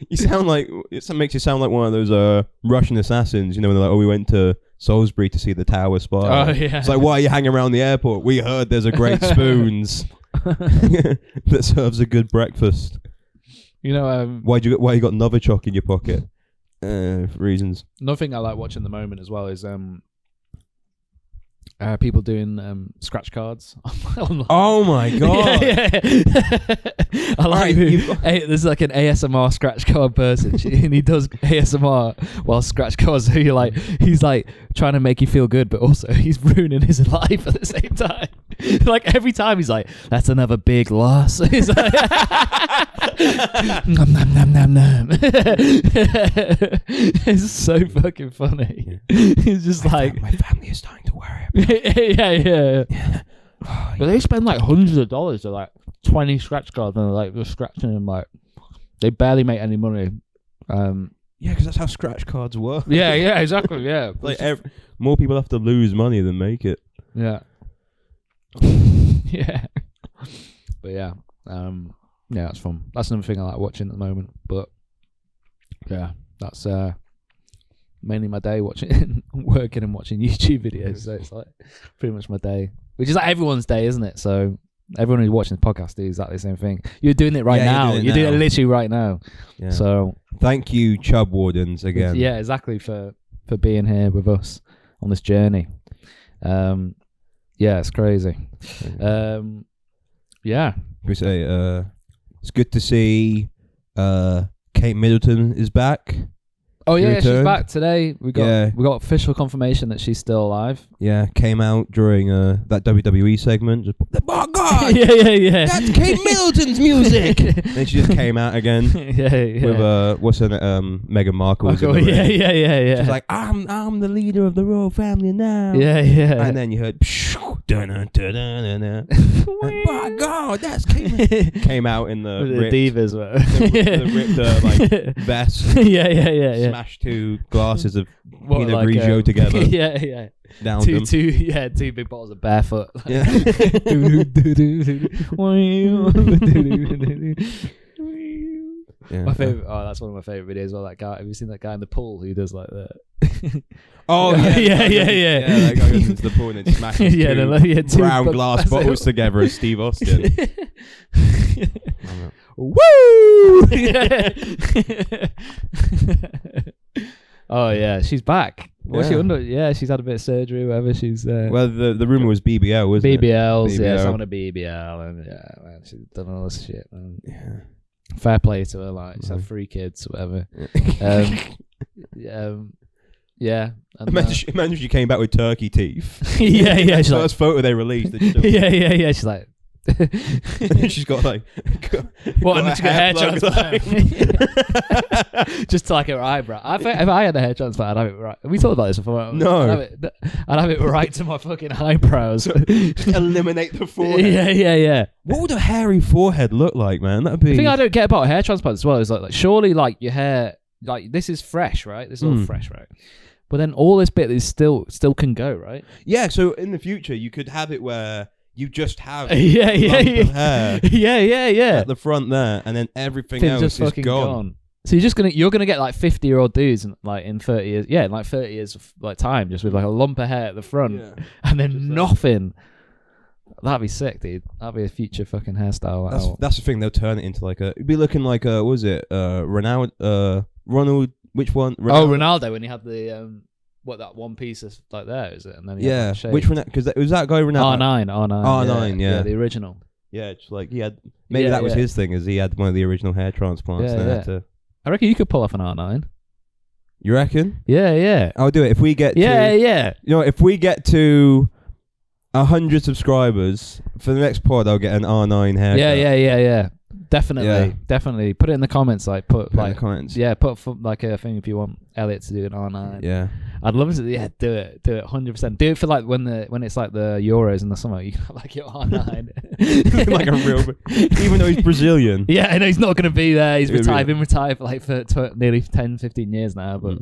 S2: You sound like it makes you sound like one of those Russian assassins. When they're like, "Oh, we went to Salisbury to see the Tower Spy."
S1: Oh yeah.
S2: It's like, why are you hanging around the airport? We heard there's a great spoons that serves a good breakfast. Why you got Novichok in your pocket? For reasons.
S1: Another thing I like watching at the moment as well is people doing scratch cards.
S2: Oh my god!
S1: Yeah. I like there's like an ASMR scratch card person, and he does ASMR while scratch cards. So he's like trying to make you feel good, but also he's ruining his life at the same time. Like every time he's like, "That's another big loss." He's like, nom nom nom nom nom. It's so fucking funny. He's just like,
S2: my family is starting to worry.
S1: Yeah. But they spend like hundreds of dollars to like 20 scratch cards, and they're scratching them like they barely make any money.
S2: Yeah, because that's how scratch cards work.
S1: Yeah, exactly. Yeah,
S2: like more people have to lose money than make it.
S1: Yeah. Yeah. But yeah, that's fun. That's another thing I like watching at the moment. But yeah, that's mainly my day working and watching YouTube videos. So it's like pretty much my day, which is like everyone's day, isn't it? So Everyone who's watching the podcast do exactly the same thing. You're doing it right now. You're doing it literally right now.
S2: Yeah.
S1: So
S2: thank you, Chubb Wardens, again.
S1: Yeah, exactly for being here with us on this journey. Yeah, it's crazy. Yeah.
S2: We say it's good to see Kate Middleton is back.
S1: Oh yeah, she's back today. We got official confirmation that she's still alive.
S2: Yeah, came out during that WWE segment. Just, oh God!
S1: yeah.
S2: That's Kate Middleton's music. Then she just came out again. With what's her Meghan Markle.
S1: Yeah.
S2: She's like, I'm the leader of the royal family now.
S1: Yeah.
S2: And then you heard, oh God, that's Kate. Came out in the
S1: divas,
S2: the ripped vest.
S1: Yeah.
S2: Smashed 2 glasses of Pinot Grigio together.
S1: Yeah.
S2: Down
S1: two big bottles of barefoot.
S2: Yeah.
S1: My favorite. Oh, that's one of my favorite videos. Well, that guy. Have you seen that guy in the pool who does like that?
S2: Oh yeah.
S1: Yeah.
S2: That guy goes into the pool and then smashes two brown glass bottles together as Steve Austin.
S1: Woo! Oh yeah, she's back. What's she under? Yeah, she's had a bit of surgery. Whatever. She's
S2: well, the rumor was BBL, wasn't it?
S1: BBLs. Yeah, someone a BBL, and man, she's done all this shit. Man. Yeah. Fair play to her. Like she's had 3 kids, whatever. Yeah.
S2: Imagine if she came back with turkey teeth.
S1: Yeah. She's
S2: the first photo they released.
S1: Yeah. She's like.
S2: She's got like
S1: what? She's got a hair transplant. Just to like her eyebrow. If I had a hair transplant, I'd have it right. We talked about this before.
S2: No,
S1: I'd have it right to my fucking eyebrows.
S2: Just eliminate the forehead.
S1: Yeah.
S2: What would a hairy forehead look like, man? That'd be.
S1: The thing I don't get about hair transplants as well is like surely like your hair, like this is fresh, right? This is all fresh, right? But then all this bit is still can go, right?
S2: Yeah. So in the future, you could have it where. You just have
S1: hair.
S2: At the front there, and then everything else
S1: just
S2: is
S1: fucking gone. So you're gonna get like 50-year-old dudes in 30 years. Yeah, in like 30 years of like time, just with like a lump of hair at the front, and then just nothing. That'd be sick, dude. That'd be a future fucking hairstyle.
S2: That's the thing. They'll turn it into like it'd be looking like what was it? Ronald. Which one?
S1: Ronaldo when he had the that one piece is like there, is it? And then
S2: which one? Because it was that guy Ronaldo.
S1: R9.
S2: Yeah,
S1: the original.
S2: Yeah, it's like he had. Maybe that was his thing, is he had one of the original hair transplants.
S1: I reckon you could pull off an R9.
S2: You reckon?
S1: Yeah.
S2: I'll do it if we get.
S1: Yeah.
S2: You know, if we get to 100 subscribers for the next pod, I'll get an R9 haircut.
S1: Yeah. Definitely. Put it in the comments. Like put
S2: in the comments.
S1: Yeah, put like a thing if you want Elliott to do an R9.
S2: Yeah,
S1: I'd love to. Yeah, do it 100%. Do it for like when it's like the Euros in the summer. You got like your R9,
S2: like a real. Even though he's Brazilian.
S1: Yeah, I know he's not going to be there. He's retired. Been retired for like nearly 10-15 years now. But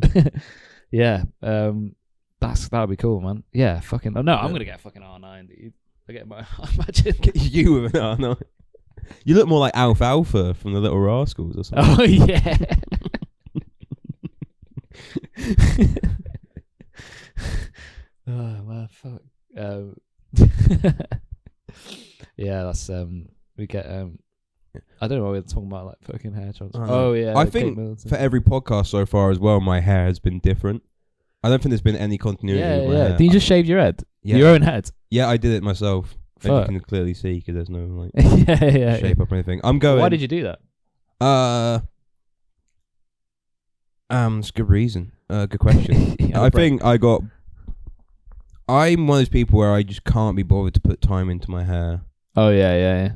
S1: yeah, that'd be cool, man. Yeah, fucking. Oh no, I'm gonna get a fucking R9, dude. I get my. Imagine
S2: you with an R9. You look more like Alfalfa from the Little Rascals or something.
S1: Oh, yeah. Oh, man, fuck. Yeah, that's, we get, I don't know why we're talking about, like, fucking hair transplants. Oh, yeah.
S2: I think for every podcast so far as well, my hair has been different. I don't think there's been any continuity with my hair.
S1: Did you just shave your head? Yeah. Your own head?
S2: Yeah, I did it myself. As you can clearly see, because there's no like shape up or anything. I'm going.
S1: Why did you do that?
S2: It's a good reason. Good question. I think I'm one of those people where I just can't be bothered to put time into my hair.
S1: Oh yeah.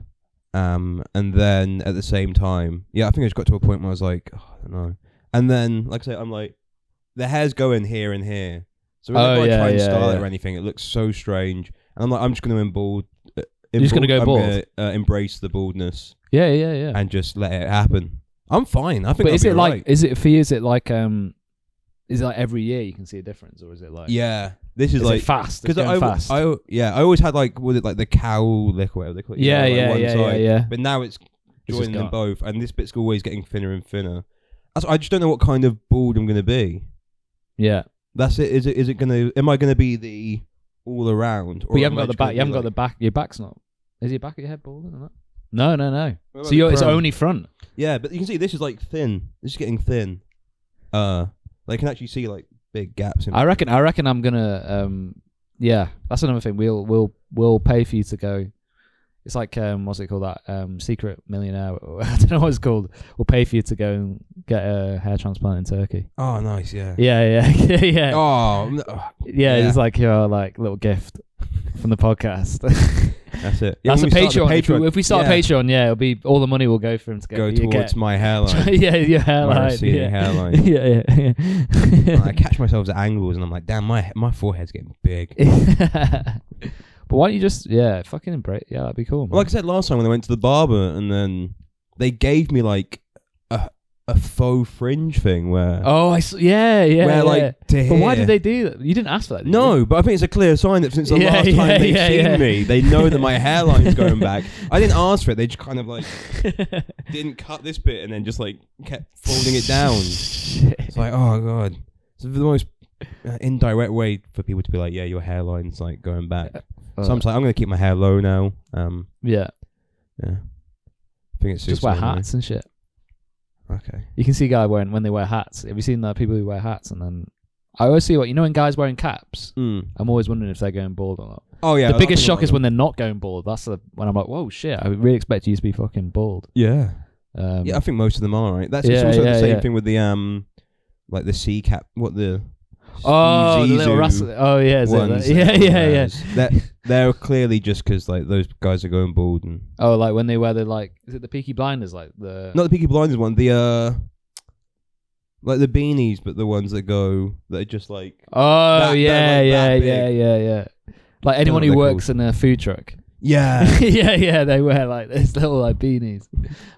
S2: And then at the same time, I think I just got to a point where I was like, I don't know. And then, like I say, I'm like, the hair's going here and here. So whenever I try and style it or anything, it looks so strange. And I'm like, I'm just going to
S1: You're just going to go bald?
S2: I'm going to embrace the baldness.
S1: Yeah.
S2: And just let it happen. I'm fine. I think.
S1: But is it like? Is it for you? Is it like? Is it like every year you can see a difference, or is it like?
S2: Yeah, this is like
S1: fast. Because
S2: I always had like the cow lick or whatever they call it.
S1: Yeah.
S2: But now it's joining them both, and this bit's always getting thinner and thinner. I just don't know what kind of bald I'm going to be.
S1: Yeah,
S2: that's it. Is it going to? Am I going to be the all around?
S1: But you haven't got the back. You haven't got the back. Your back's not. Is your back of your head bald or not? No.
S2: What
S1: So
S2: about
S1: it's
S2: the crown?
S1: only front.
S2: Yeah, but you can see this is like thin. This is getting thin. They can actually see like big gaps in
S1: I reckon I'm gonna yeah, that's another thing. We'll pay for you to go. It's like what's it called, that Secret Millionaire? I don't know what it's called. We'll pay for you to go and get a hair transplant in Turkey.
S2: Oh, nice, yeah.
S1: Yeah.
S2: Oh,
S1: yeah, it's like your like little gift from the podcast.
S2: that's it. Yeah,
S1: That's a
S2: when we start the
S1: Patreon. If we start a Patreon, yeah, it'll be all the money will go for him to
S2: go towards my hairline.
S1: yeah, your
S2: My
S1: hairline.
S2: receding hairline.
S1: Yeah.
S2: I catch myself at angles and I'm like, damn, my forehead's getting big.
S1: But why don't you just fucking embrace? Yeah, that'd be cool. Man.
S2: Like I said last time when I went to the barber, and then they gave me like a faux fringe thing where
S1: where
S2: like to
S1: But why
S2: here-
S1: did they do that? You didn't ask for that. Did
S2: No,
S1: you?
S2: but I think it's a clear sign that since the last time they've seen me, they know that my hairline's going back. I didn't ask for it. They just kind of like didn't cut this bit and then just like kept folding it down. It's like, oh god, it's the most indirect way for people to be like, yeah, your hairline's like going back. So I'm just like, I'm gonna keep my hair low now.
S1: Yeah.
S2: I think it's
S1: Just wear hats and shit.
S2: Okay.
S1: You can see guys when they wear hats. Have you seen people who wear hats? And then I always see when guys wearing caps. I'm always wondering if they're going bald or not.
S2: Oh yeah.
S1: The biggest shock is when they're not going bald. That's when I'm like, whoa, shit! I really expect you to be fucking bald.
S2: Yeah. Yeah, I think most of them are right. That's it's also the same thing with the like the C cap. What the
S1: the little rascal. Oh yeah,
S2: yeah. They're clearly just because like those guys are going bald and.
S1: Oh, like when they wear is it the Peaky Blinders, like the?
S2: Not the Peaky Blinders one. The like the beanies, but the ones that are just like.
S1: Oh
S2: yeah.
S1: Like anyone who works in a food truck.
S2: Yeah.
S1: yeah. They wear like this little like beanies,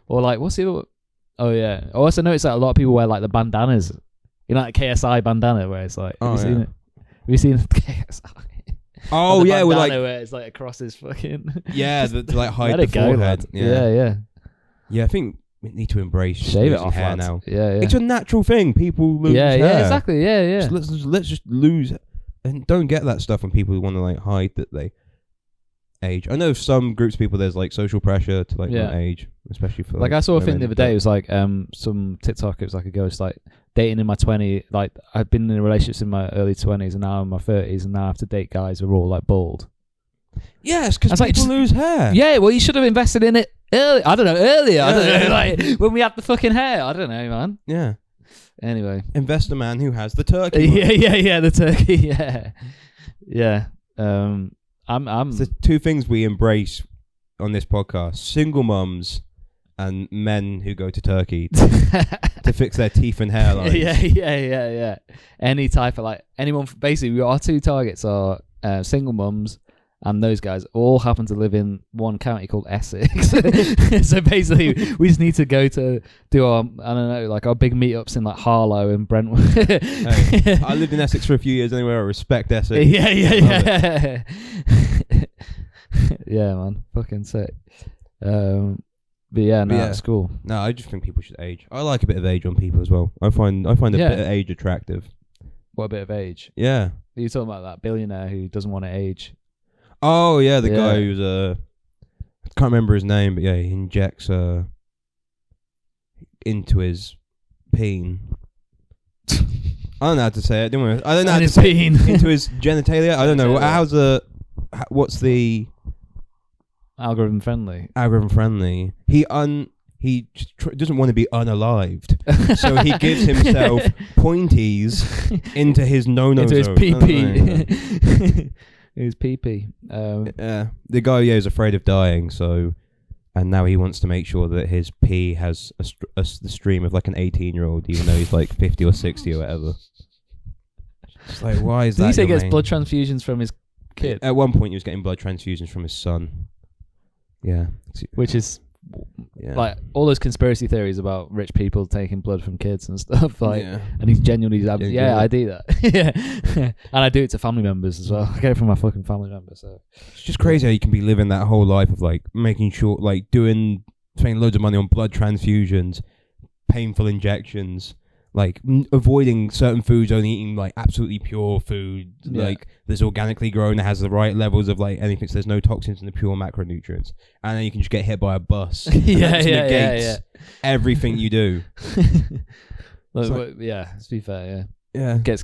S1: or like what's the other? Oh yeah. I also noticed that a lot of people wear like the bandanas. You know, like KSI bandana, where it's like, have you seen it? Have you seen KSI?
S2: Oh yeah, with like
S1: where it's like across his fucking.
S2: Yeah, to like hide
S1: Let
S2: the
S1: it go,
S2: forehead.
S1: lad. Yeah.
S2: I think we need to embrace
S1: Shave it
S2: losing
S1: off,
S2: hair
S1: lads.
S2: now.
S1: Yeah.
S2: It's a natural thing. People lose hair.
S1: Yeah, exactly. Yeah.
S2: Let's just lose, and don't get that stuff when people want to like hide that they age. I know some groups of people there's like social pressure to like not age, especially for
S1: like I saw a thing
S2: women,
S1: the other day. It was like some TikTok. It was like a ghost like dating in my 20s. Like I've been in relationships in my early 20s and now I'm in my 30s, and now I have to date guys who are all like bald.
S2: Yes, because people lose hair.
S1: Yeah, well, you should have invested in it earlier. I don't know, like when we had the fucking hair. I don't know, man.
S2: Yeah.
S1: Anyway,
S2: invest a man who has the turkey.
S1: Yeah, the turkey. Yeah. I'm
S2: It's the two things we embrace on this podcast: single mums and men who go to Turkey to fix their teeth and hairlines.
S1: Yeah. Any type of like anyone. Basically, our two targets are single mums. And those guys all happen to live in one county called Essex. So basically, we just need to go to do our, I don't know, like our big meetups in like Harlow and Brentwood.
S2: Hey, I lived in Essex for a few years anyway. I respect Essex.
S1: Yeah. Yeah, man. Fucking sick. But yeah, it's cool.
S2: No, I just think people should age. I like a bit of age on people as well. I find a bit of age attractive.
S1: What a bit of age?
S2: Yeah.
S1: Are you talking about that billionaire who doesn't want to age?
S2: Oh yeah, the guy who's I can't remember his name, but yeah, he injects into his peen. I don't know how to say it. I don't know how to say it. Into his genitalia. I don't know. What's the
S1: algorithm friendly?
S2: Algorithm friendly. He doesn't want to be unalived, so he gives himself pointies into his no-no
S1: into
S2: zone.
S1: His pee-pee. His pee-pee.
S2: The guy is afraid of dying, and now he wants to make sure that his pee has the stream of like an 18-year-old, even though he's like 50 or 60 or whatever. It's like, why is that?
S1: Did he say he gets blood transfusions from his kid?
S2: At one point, he was getting blood transfusions from his son. Yeah,
S1: which is like all those conspiracy theories about rich people taking blood from kids and stuff. Like, and he's genuinely, I do that. And I do it to family members as well. I get it from my fucking family members. So
S2: it's just crazy how you can be living that whole life of like making sure, like spending loads of money on blood transfusions, painful injections. like avoiding certain foods, only eating like absolutely pure food, like that's organically grown, that has the right levels of like anything, so there's no toxins and the pure macronutrients, and then you can just get hit by a bus.
S1: yeah.
S2: Everything you do.
S1: To be fair,
S2: yeah,
S1: gets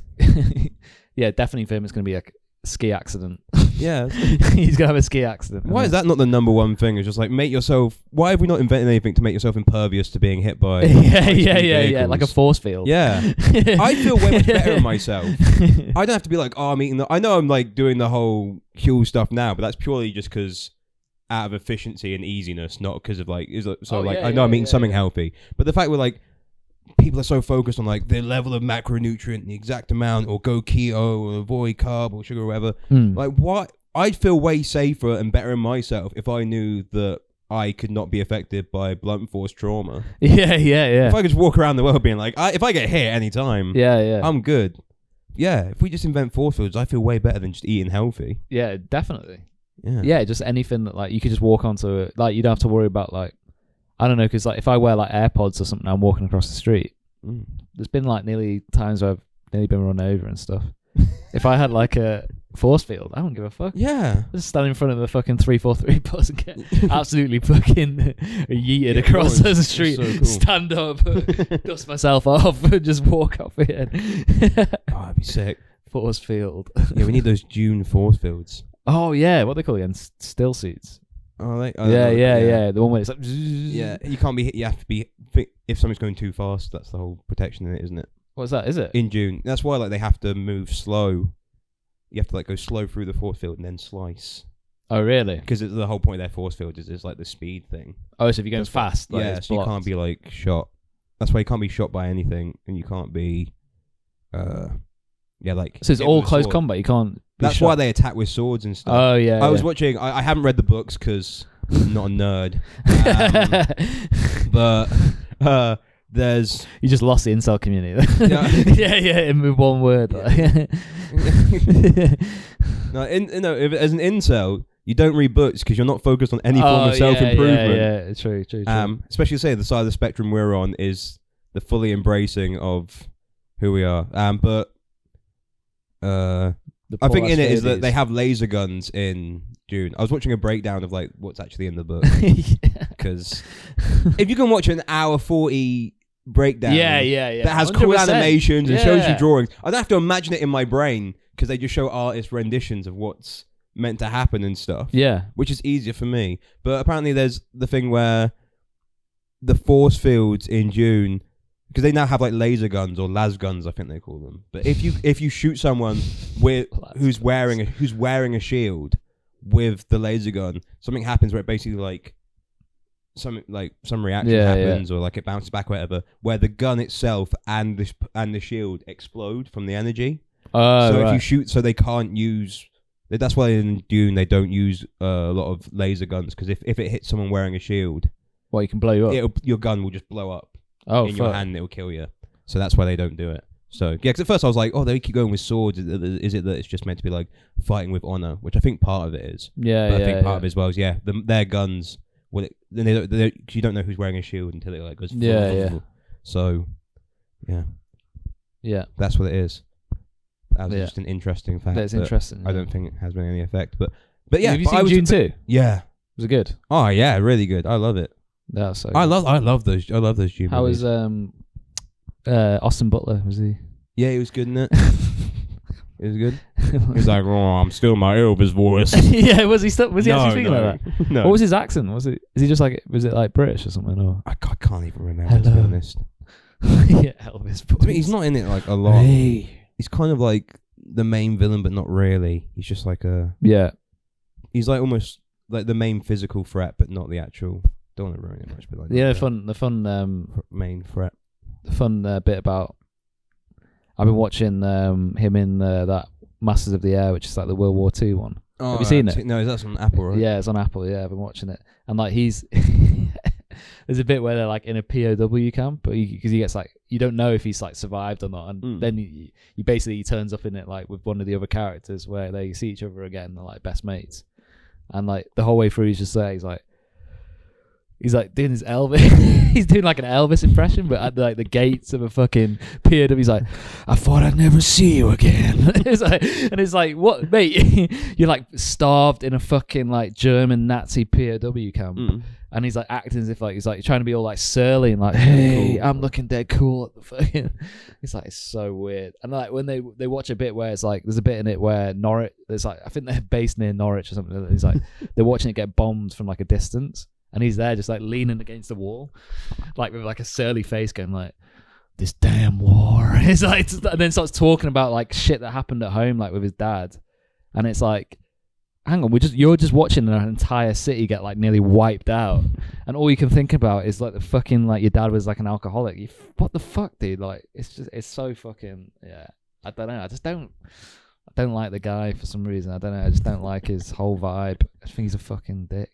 S1: definitely for him it's gonna be a ski accident.
S2: Yeah,
S1: he's gonna have a ski accident.
S2: Why is that not the number one thing? It's just like make yourself. Why have we not invented anything to make yourself impervious to being hit by?
S1: Yeah, like a force field.
S2: Yeah, I feel way much better in myself. I don't have to be like, oh, I'm eating. I know I'm like doing the whole Huel stuff now, but that's purely just because out of efficiency and easiness, not because of like. I know I'm eating something healthy, but the fact we're like. People are so focused on like the level of macronutrient, the exact amount, or go keto, or avoid carb or sugar or whatever. Like, what? I'd feel way safer and better in myself if I knew that I could not be affected by blunt force trauma.
S1: Yeah.
S2: If I could just walk around the world being like, if I get hit any time, I'm good. Yeah, if we just invent force fields, I feel way better than just eating healthy.
S1: Yeah, definitely.
S2: Yeah,
S1: just anything that like you could just walk onto it. Like you don't have to worry about like. I don't know, because like if I wear like AirPods or something, I'm walking across the street. There's been like nearly times where I've nearly been run over and stuff. If I had like a force field, I don't give a fuck.
S2: Yeah,
S1: just stand in front of the fucking 343 bus and get absolutely fucking yeeted across the street. So cool. Stand up, dust myself off, and just walk off it.
S2: That'd be sick.
S1: Force field.
S2: Yeah, we need those Dune force fields.
S1: Oh yeah, what they call it again? Still seats.
S2: Oh,
S1: yeah. The one where it's like.
S2: Yeah, you can't be hit. You have to be. If something's going too fast, that's the whole protection in it, isn't it?
S1: What's that? Is it
S2: in June? That's why like they have to move slow. You have to like go slow through the force field and then slice.
S1: Oh really?
S2: Because the whole point of their force field is like the speed thing.
S1: Oh, so if you're going fast, like,
S2: yeah, so you can't be like shot. That's why you can't be shot by anything, and you can't be. Like. So
S1: it's all close combat. You can't.
S2: That's why they attack with swords and stuff.
S1: Oh yeah.
S2: I was watching. I haven't read the books because I'm not a nerd. But there's
S1: you just lost the incel community. In one word.
S2: No, as an incel, you don't read books because you're not focused on any form of self-improvement.
S1: Yeah, true.
S2: Especially say the side of the spectrum we're on is the fully embracing of who we are. But I think in it is that they have laser guns in Dune. I was watching a breakdown of like what's actually in the book because if you can watch an hour 40 breakdown, that has 100%. Cool animations and shows you drawings, I don't have to imagine it in my brain because they just show artist renditions of what's meant to happen and stuff. Yeah, which is easier for me. But apparently, there's the thing where the force fields in Dune. Because they now have like laser guns or las guns, I think they call them. But if you shoot someone who's wearing a shield with the laser gun, something happens where it basically like some reaction happens or like it bounces back or whatever, where the gun itself and the shield explode from the energy. If you shoot, so they can't use. That's why in Dune they don't use a lot of laser guns because if it hits someone wearing a shield,
S1: you can blow you up.
S2: Your gun will just blow up. Your hand, it will kill you. So that's why they don't do it. So yeah, because at first I was like, they keep going with swords. Is it that it's just meant to be like fighting with honor? Which I think part of it is. Yeah, but I think part of it as well is their guns. Well, you don't know who's wearing a shield until it like goes. So, yeah, that's what it is. That was just an interesting fact.
S1: That's interesting.
S2: I don't think it has been any effect, but yeah.
S1: Have you seen Dune 2?
S2: Yeah,
S1: was it good?
S2: Oh yeah, really good. I love it.
S1: That's so.
S2: I love those. I love those Dune.
S1: How was Austin Butler? Was he?
S2: Yeah, he was good in it. It was good. He's like, I'm still my Elvis voice.
S1: Yeah, was he still? Was he actually speaking like that?
S2: No.
S1: What was his accent? Was it? Is he just like? Was it like British or something? Or
S2: I can't even remember. To be honest.
S1: Yeah, Elvis voice.
S2: I mean, he's not in it like a lot.
S1: Hey.
S2: He's kind of like the main villain, but not really. He's just like a.
S1: Yeah.
S2: He's like almost like the main physical threat, but not the actual. Don't want to ruin it much, but like
S1: the fun
S2: main threat.
S1: The fun bit about I've been watching him in that Masters of the Air, which is like the World War II one.
S2: Oh,
S1: have you seen it?
S2: No, that's on Apple, right?
S1: Yeah, it's on Apple. Yeah, I've been watching it, and like he's there's a bit where they're like in a POW camp, but because he gets like you don't know if he's like survived or not, and then he basically turns up in it like with one of the other characters where they see each other again, they're like best mates, and like the whole way through he's just there, he's like. He's like doing his Elvis. He's doing like an Elvis impression, but at like the gates of a fucking POW. He's like, I thought I'd never see you again. It's like, what, mate? You're like starved in a fucking like German Nazi POW camp, and he's like acting as if like he's like trying to be all like surly and like, hey, I'm looking dead cool at the fucking. It's like, it's so weird. And like when they watch a bit where it's like there's a bit in it where Norwich. There's like I think they're based near Norwich or something. He's like they're watching it get bombed from like a distance. And he's there just like leaning against the wall, like with like a surly face going like, this damn war. It's like, and then starts talking about like shit that happened at home, like with his dad. And it's like, hang on, you're just watching an entire city get like nearly wiped out. And all you can think about is like the fucking, like your dad was like an alcoholic. What the fuck, dude? Like, it's so fucking, yeah. I don't know. I don't like the guy for some reason. I don't know. I just don't like his whole vibe. I think he's a fucking dick.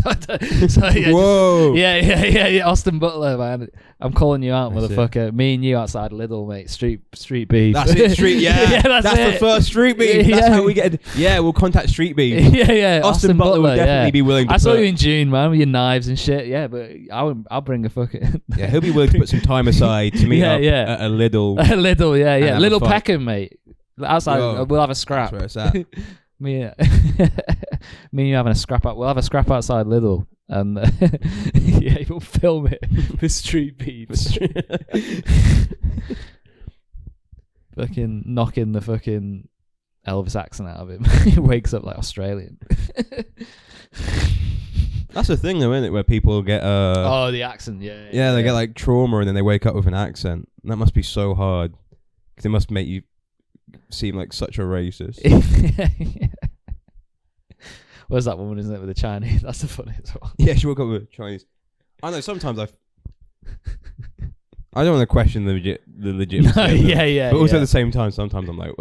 S2: Whoa.
S1: Yeah. Austin Butler, man. I'm calling you out, motherfucker. Me and you outside Lidl, mate. Street beef.
S2: That's it, street. Yeah, that's the first street beef. That's how we get. Yeah, we'll contact street beef.
S1: Yeah.
S2: Austin Butler would definitely be willing to.
S1: I saw you in June, man, with your knives and shit. Yeah, but I'll bring a fucking.
S2: Yeah, he'll be willing to put some time aside to meet up at a Lidl.
S1: A Lidl, yeah. Little Peckham, mate. Outside, we'll have a scrap.
S2: That's where it's at.
S1: Me and you having a scrap out. We'll have a scrap outside Lidl, and yeah, we'll film it with street beef. Fucking knocking the fucking Elvis accent out of him. He wakes up like Australian.
S2: That's the thing, though, isn't it? Where people get
S1: the accent,
S2: yeah, they get like trauma, and then they wake up with an accent. And that must be so hard because it must make you seem like such a racist.
S1: Where's that woman, isn't it, with the Chinese? That's the funniest one.
S2: Yeah, she woke up with Chinese. I know sometimes I don't want to question the legitimacy.
S1: No, yeah.
S2: But also at the same time, sometimes I'm like,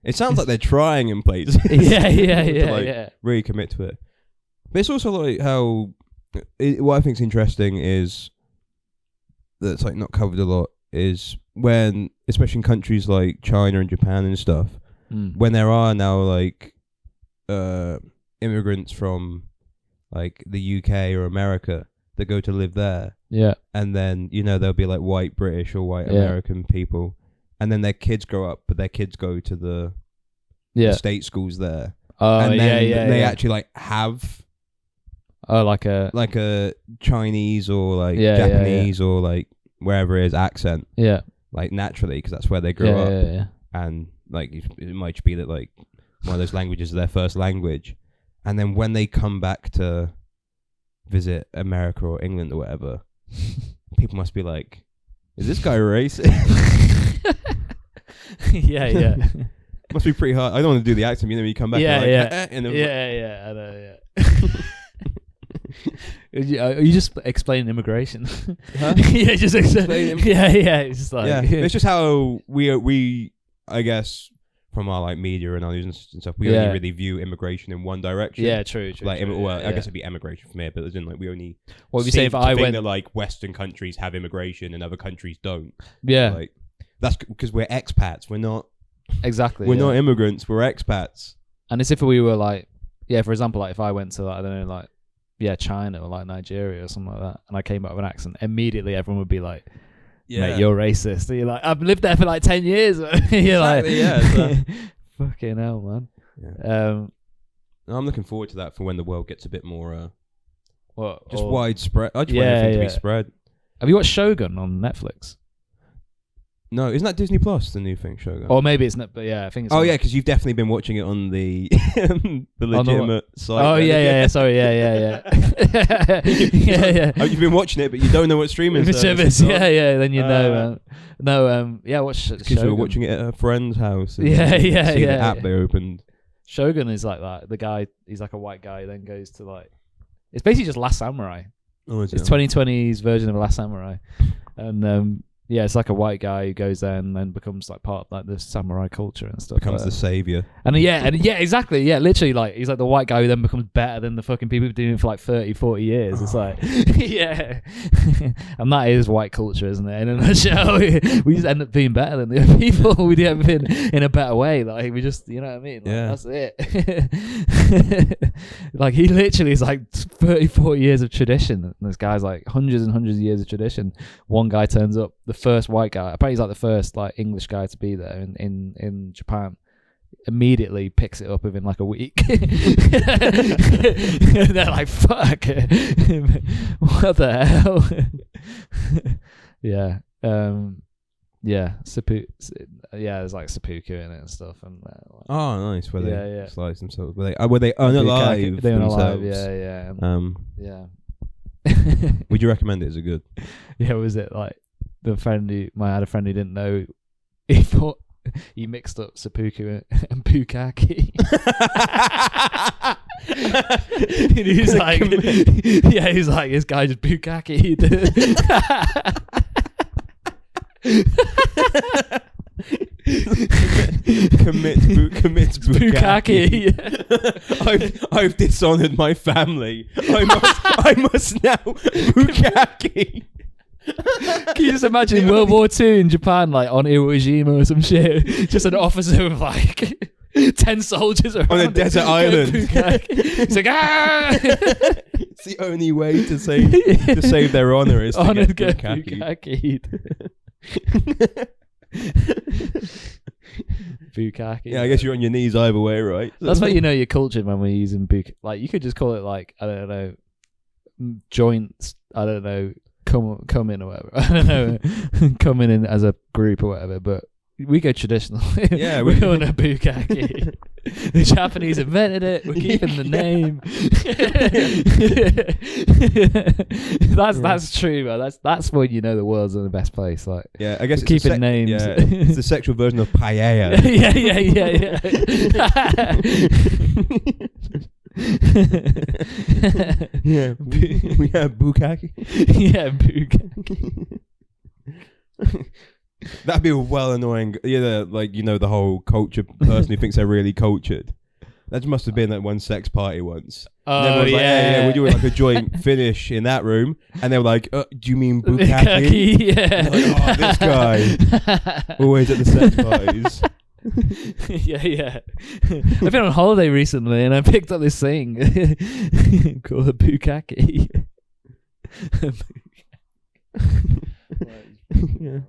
S2: it sounds like they're trying in places.
S1: Yeah.
S2: Really commit to it. But it's also like how what I think is interesting is that's like not covered a lot is when, especially in countries like China and Japan and stuff, when there are now like immigrants from like the UK or America that go to live there, and then there'll be like white British or white American people, and then their kids grow up, but their kids go to the state schools there, and then they actually like have like a Chinese or like Japanese or like wherever it is accent, like naturally, because that's where they grew up. And like it might just be that like one of those languages is their first language, and then when they come back to visit America or England or whatever, people must be like, is this guy racist?
S1: Yeah.
S2: Must be pretty hard. I don't want to do the accent, you come back
S1: I know. Are you just explaining immigration?
S2: Huh?
S1: Yeah, just explaining. Yeah. It's just like
S2: it's just how we I guess from our like media and news and stuff, we only really view immigration in one direction.
S1: Yeah, true.
S2: Like, I guess it'd be emigration from here, but as in like we only.
S1: What would you say if I went?
S2: That like Western countries have immigration and other countries don't.
S1: Yeah,
S2: like that's because we're expats. We're not
S1: exactly.
S2: We're not immigrants. We're expats.
S1: And as if we were like, for example, like if I went to like, I don't know, like China or like Nigeria or something like that, and I came up with an accent, immediately everyone would be like, mate, you're racist. And you're like, I've lived there for like 10 years. You're
S2: exactly,
S1: like, fucking hell, man.
S2: Yeah. I'm looking forward to that for when the world gets a bit more
S1: just
S2: widespread. I just want everything to be spread.
S1: Have you watched Shogun on Netflix?
S2: No, isn't that Disney Plus, the new thing, Shogun?
S1: Or maybe it's not, but I think it's...
S2: Oh, because you've definitely been watching it on the the legitimate site.
S1: Oh, yeah, sorry, yeah.
S2: Oh, you've been watching it, but you don't know what streaming service.
S1: Yeah, then you know, man. No, watch Shogun.
S2: Because you were watching it at a friend's house. And
S1: yeah.
S2: The app they opened.
S1: Shogun is like that. The guy, he's like a white guy, then goes to like... It's basically just Last Samurai.
S2: Oh, it's
S1: 2020's version of Last Samurai. And... it's like a white guy who goes there and then becomes like part of like the samurai culture and stuff.
S2: Becomes the savior.
S1: And exactly. Yeah, literally like he's like the white guy who then becomes better than the fucking people who've been doing it for like 30, 40 years. It's like, yeah. And that is white culture, isn't it? In a nutshell, we just end up being better than the other people. We do everything in a better way. Like we just, you know what I mean? Like, that's it. like he literally is like 34 years of tradition. And this guy's like hundreds and hundreds of years of tradition. One guy turns up, the first white guy. Apparently he's like the first like English guy to be there in Japan. Immediately picks it up within like a week. They're like, fuck. What the hell? Yeah. Yeah, there's like seppuku in it and stuff. And
S2: oh, nice. Where
S1: yeah,
S2: they
S1: yeah.
S2: slice themselves? Were they unalive?
S1: They unalive.
S2: themselves?
S1: Yeah.
S2: Would you recommend it? Is it good?
S1: Yeah, was it like I had a friend who didn't know. He thought he mixed up seppuku and bukkake. And he's like, yeah, he's like, this guy just bukkake.
S2: commits bukkake. I've dishonored my family. I must now bukkake.
S1: Can you just imagine World War II in Japan, like on Iwo Jima or some shit? Just an officer with like 10 soldiers around
S2: on a desert island.
S1: It's like, ah!
S2: It's the only way to save their honor is to get bukkake.
S1: Bukkake.
S2: Yeah, I guess you're on your knees either way, right?
S1: That's how you know you're cultured, man, when you're using bukkake. Like, you could just call it like, I don't know, joints, I don't know, come in or whatever. I don't know, coming in as a group or whatever, but we go traditional.
S2: Yeah,
S1: we're going to bukkake. The Japanese invented it. We're keeping the name. That's true, man. That's when you know the world's in the best place. Like,
S2: yeah, I guess it's
S1: keeping names.
S2: Yeah, it's the sexual version of paella.
S1: yeah.
S2: Yeah, we have bukkake.
S1: Yeah, bukkake.
S2: That'd be a well annoying. Yeah, like the whole culture person who thinks they're really cultured. That must have been at one sex party once.
S1: Oh
S2: yeah.
S1: Like,
S2: yeah, we're doing like a joint finish in that room, and they were like, "Do you mean bukkake?"
S1: Yeah.
S2: Like, oh, this guy always at the sex parties.
S1: Yeah. I've been on holiday recently and I picked up this thing called a bukkake.
S2: Yeah.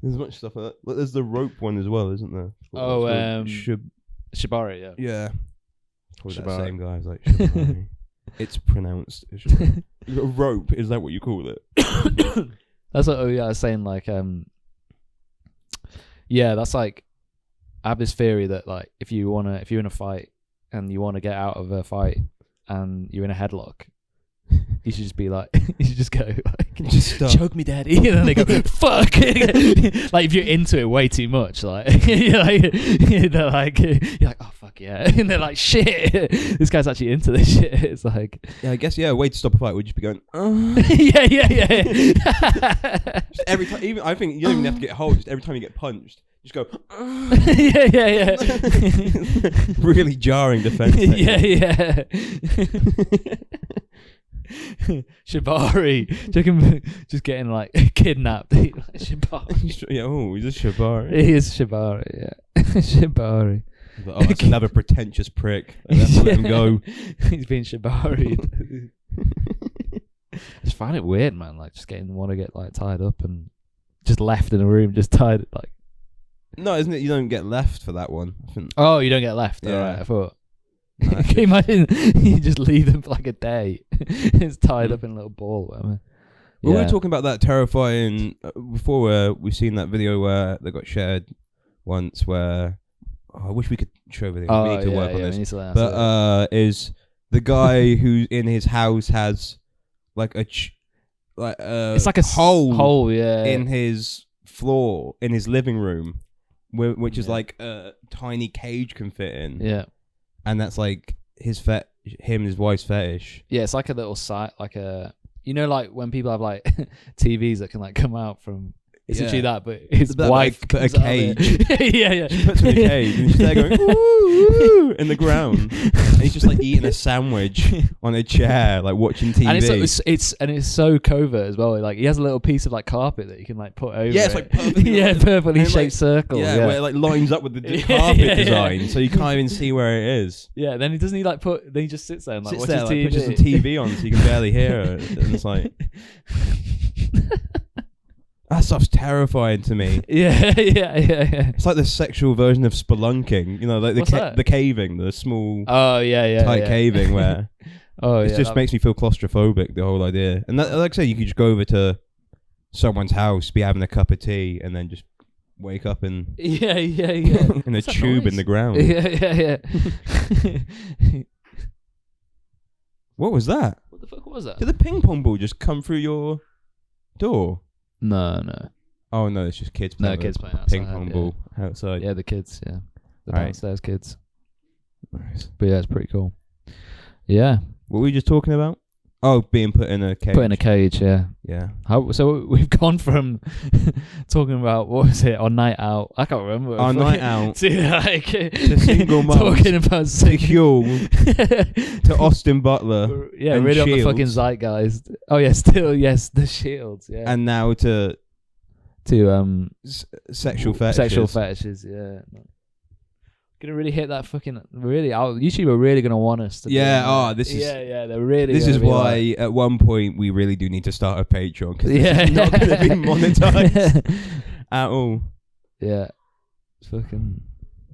S2: There's much stuff like that. But there's the rope one as well, isn't there?
S1: Shibari, yeah.
S2: Yeah. Probably that
S1: Shibari.
S2: same guy is like Shibari. It's pronounced Shibari. Rope, is that what you call it?
S1: That's what I was saying, like, yeah, that's like, I have this theory that like if you're in a fight and you want to get out of a fight and you're in a headlock, you should just be like, you should just go like,
S2: just stop.
S1: Choke me, daddy, and then they go, fuck. Like, if you're into it way too much, like, you're like, oh fuck yeah, and they're like, shit, this guy's actually into this shit. It's like,
S2: yeah, I guess, yeah, a way to stop a fight would just be going,
S1: yeah.
S2: Just every time, even I think you don't even have to get hold. Just every time you get punched, just go,
S1: yeah.
S2: Really jarring defense.
S1: Yeah. Shibari, just getting like kidnapped. Shibari.
S2: Yeah, oh, he's a Shibari.
S1: He is Shibari, yeah. Shibari.
S2: But, oh, that's another pretentious prick. Let's let him go.
S1: He's been Shibari. I just find it weird, man. Like, just want to get like tied up and just left in a room, just tied like.
S2: No, isn't it? You don't get left for that one. I think.
S1: Oh, you don't get left.
S2: Yeah.
S1: All right, I thought.
S2: No,
S1: Can you imagine you just leave them for like a day? It's tied up in a little ball. Whatever.
S2: We were talking about that terrifying before. We've seen that video where they got shared once. Where I wish we could show video.
S1: Oh,
S2: we need to work on this.
S1: But
S2: is the guy who in his house has like it's like a hole in his floor in his living room, which is like a tiny cage can fit in.
S1: Yeah.
S2: And that's like him and his wife's fetish.
S1: Yeah, it's like a little site, like a, like when people have like TVs that can like come out from It's literally that, but his wife
S2: put a
S1: comes out of it.
S2: cage.
S1: yeah.
S2: She puts him in a cage and she's there going ooh, in the ground, and he's just like eating a sandwich on a chair, like watching TV.
S1: And it's so covert as well. Like he has a little piece of like carpet that you can like put over.
S2: Yeah, it's
S1: it.
S2: like perfectly
S1: perfectly shaped
S2: like,
S1: circle.
S2: Yeah, where it like lines up with the carpet design, so you can't even see where it is.
S1: Yeah, then he doesn't he like put. Then he just sits there and like
S2: Sits
S1: watches
S2: there,
S1: TV.
S2: like, pushes the TV on, so you can barely hear it, and it's like. That stuff's terrifying to me.
S1: Yeah.
S2: It's like the sexual version of spelunking, you know, like the caving, the small, tight caving where it just makes me feel claustrophobic, the whole idea. And that, like I say, you could just go over to someone's house, be having a cup of tea, and then just wake up in in a tube in the ground.
S1: Yeah.
S2: What was that?
S1: What the fuck was that?
S2: Did the ping pong ball just come through your door?
S1: No.
S2: Oh no, it's just kids playing.
S1: No, kids playing outside.
S2: Ping pong ball outside.
S1: Yeah, the kids. Yeah, the
S2: Right.
S1: downstairs kids.
S2: Nice.
S1: But yeah, it's pretty cool. Yeah,
S2: What were we just talking about? Oh, being put in a cage.
S1: put in a cage. Yeah.
S2: Yeah.
S1: So we've gone from talking about what was it on night out? I can't remember.
S2: On night out.
S1: To like
S2: To single mums.
S1: talking about
S2: To Huel. To Austin Butler.
S1: Yeah,
S2: and
S1: really on the
S2: Shields.
S1: fucking zeitgeist. Oh yeah, still yes, the Shields. Yeah.
S2: And now to sexual fetishes.
S1: Sexual fetishes. Yeah. Gonna really hit that fucking YouTube are really gonna want us to do
S2: Yeah,
S1: that.
S2: this is
S1: they're really
S2: this
S1: gonna
S2: is
S1: be
S2: why
S1: like,
S2: at one point we really do need to start a Patreon, because this is not going to be monetized at all.
S1: Yeah, it's fucking.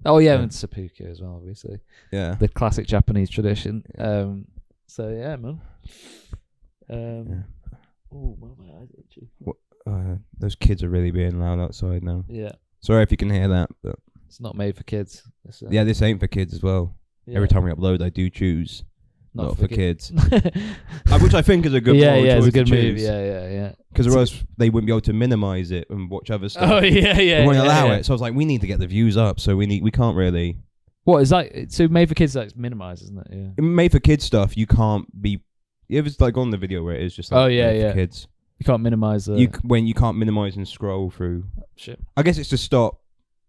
S1: Oh yeah, and seppuku as well, obviously.
S2: Yeah,
S1: The classic Japanese tradition. So yeah, man. Oh my eyes itchy.
S2: those kids are really being loud outside now.
S1: Yeah,
S2: Sorry if you can hear that, but
S1: it's not made for kids.
S2: yeah, this ain't for kids as well.
S1: Yeah.
S2: Every time we upload, I do choose not for kids.
S1: yeah,
S2: Which I think is a good
S1: it's a good
S2: to
S1: move.
S2: choose.
S1: Yeah.
S2: Because otherwise they wouldn't be able to minimize it and watch other stuff.
S1: Oh yeah.
S2: They won't allow it. So I was like, we need to get the views up. So we can't really.
S1: What is that? So made for kids, like minimized, isn't it? Yeah.
S2: Made for kids stuff, you can't be. If it's like on the video where it is just like made for kids.
S1: You can't minimize the.
S2: When you can't minimize and scroll through.
S1: Shit.
S2: I guess it's to stop,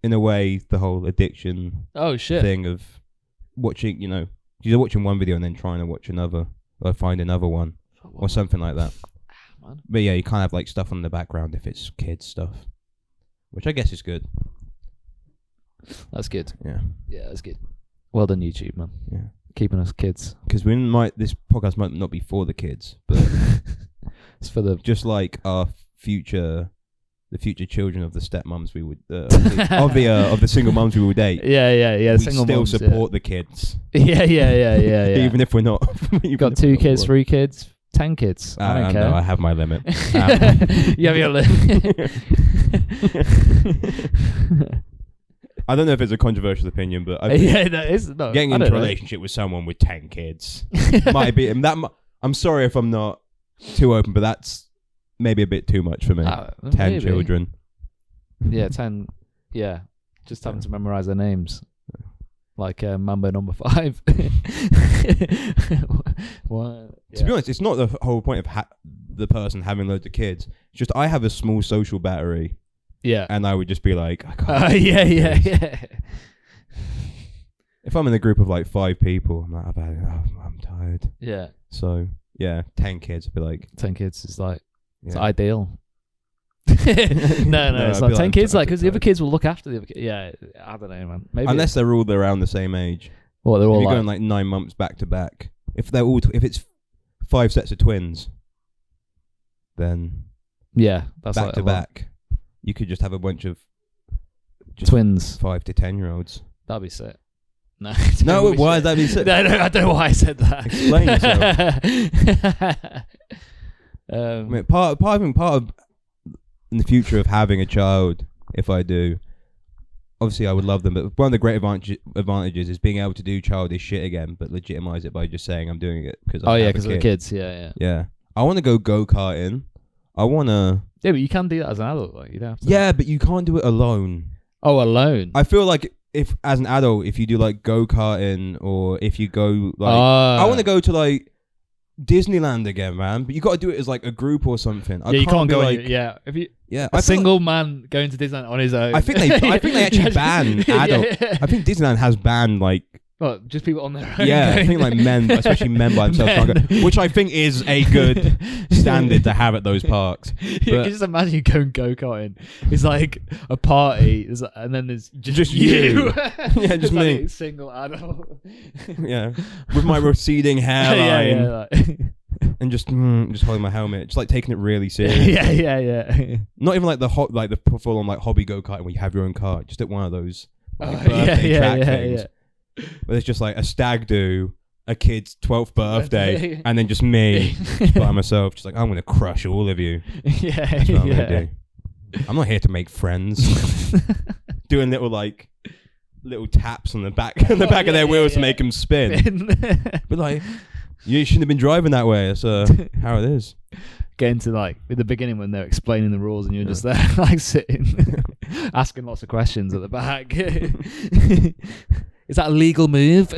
S2: in a way, the whole addiction.
S1: Oh shit.
S2: Thing of watching, you're watching one video and then trying to watch another or find another one or something like that.
S1: Man.
S2: But yeah, you can't have like stuff on the background if it's kids stuff, which I guess is good.
S1: That's good.
S2: Yeah.
S1: Yeah, that's good. Well done, YouTube, man.
S2: Yeah.
S1: Keeping us kids.
S2: Because this podcast might not be for the kids, but
S1: It's for the.
S2: just like our the future children of the stepmoms we would of the single mums we would date.
S1: Yeah.
S2: We
S1: Single
S2: still
S1: moms,
S2: support the kids.
S1: Yeah.
S2: Even if we're not.
S1: You've got 2 kids, 3 kids, 10 kids. I don't care.
S2: No, I have my limit.
S1: You have your limit.
S2: I don't know if it's a controversial opinion, but I
S1: that is no,
S2: getting into a relationship with someone with 10 kids might be I'm sorry if I'm not too open, but that's maybe a bit too much for me. 10
S1: maybe.
S2: children.
S1: Yeah, 10. Yeah, just having to memorize their names, like Mambo number 5. What?
S2: To be honest, it's not the whole point of the person having loads of kids. It's just I have a small social battery.
S1: Yeah.
S2: And I would just be like, I can't.
S1: Yeah.
S2: If I'm in a group of like 5 people, I'm like, I'm tired.
S1: Yeah.
S2: So, yeah, 10 kids, I'd be like.
S1: 10 kids is like, it's
S2: yeah.
S1: ideal. no, it's like 10 kids, like, because the other kids will look after the other kids. Yeah, I don't know, man. Maybe
S2: unless they're all around the same age.
S1: Well, they're all
S2: if you're
S1: like,
S2: going like 9 months back to back. If it's 5 sets of twins, then
S1: yeah, that's
S2: back
S1: like
S2: to back. You could just have a bunch of
S1: twins,
S2: 5 to 10-year-olds.
S1: That'd be sick. No,
S2: no, why is that be sick?
S1: No, I don't know why I said that.
S2: Explain yourself. I mean, part of in the future of having a child, if I do, obviously I would love them, but one of the great advantages is being able to do childish shit again, but legitimize it by just saying I'm doing it because
S1: because of the kids. Yeah.
S2: I want to go karting. I want to.
S1: Yeah, but you can do that as an adult. Like, you don't have to.
S2: Yeah, but you can't do it alone.
S1: Oh, alone?
S2: I feel like if, as an adult, if you do like go karting or if you go like, I want to go to like Disneyland again, man. But you got to do it as like a group or something.
S1: You can't
S2: be
S1: go.
S2: like,
S1: If you
S2: a
S1: single man going to Disneyland on his own.
S2: I think they actually ban adult. I think Disneyland has banned like.
S1: Well, just people on their own.
S2: Yeah, I think like men, especially men by themselves, can't go, which I think is a good standard to have at those parks.
S1: You can just imagine you going go-karting. It's like a party, and then there's just you.
S2: Yeah, just me.
S1: Like a single adult.
S2: Yeah, with my receding hairline. And just holding my helmet, just like taking it really serious.
S1: Yeah.
S2: Not even like the full on like hobby go-karting where you have your own car. Just at one of those like,
S1: track
S2: things. Where it's just like a stag do, a kid's 12th birthday, and then just me by myself. Just like, I'm gonna crush all of you. That's what I'm gonna do. I'm not here to make friends. Doing little taps on the back of their wheels to make them spin. But like, you shouldn't have been driving that way. That's how it is.
S1: Getting to like at the beginning when they're explaining the rules and you're just there like sitting, asking lots of questions at the back. Is that a legal move?
S2: So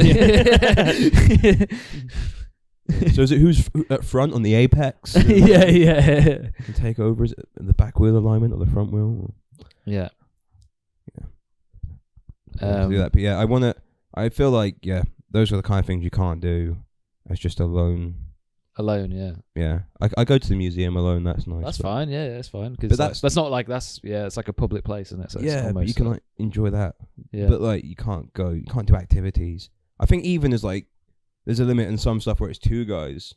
S2: is it who's at front on the apex?
S1: Yeah.
S2: Can take over? Is it the back wheel alignment or the front wheel?
S1: Yeah.
S2: Do that. But yeah, I feel like those are the kind of things you can't do as just alone. Yeah. I go to the museum alone. That's nice.
S1: That's fine. Yeah, that's fine. Because that's not like it's like a public place, isn't it? So
S2: yeah, but you can like enjoy that.
S1: Yeah.
S2: But like you can't do activities. I think even as like there's a limit in some stuff where it's 2 guys.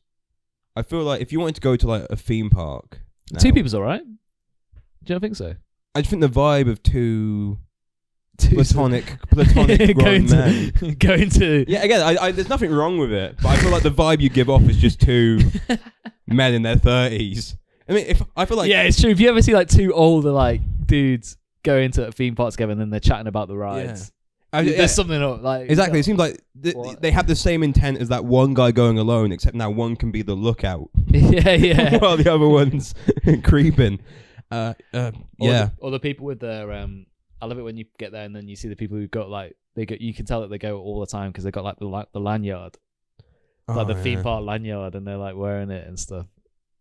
S2: I feel like if you wanted to go to like a theme park,
S1: 2 people's all right. Do you not think so?
S2: I just think the vibe of two platonic grown men
S1: going to
S2: again I there's nothing wrong with it, but I feel like the vibe you give off is just 2 men in their 30s. I mean, if I feel like
S1: it's true. If you ever see like 2 older like dudes going to a theme park together and then they're chatting about the rides, there's something like
S2: exactly. It seems like they have the same intent as that one guy going alone, except now one can be the lookout. While the other one's creeping. Or
S1: the people with their I love it when you get there and then you see the people who've got like you can tell that they go all the time because they got like the lanyard, like the theme park lanyard, and they're like wearing it and stuff.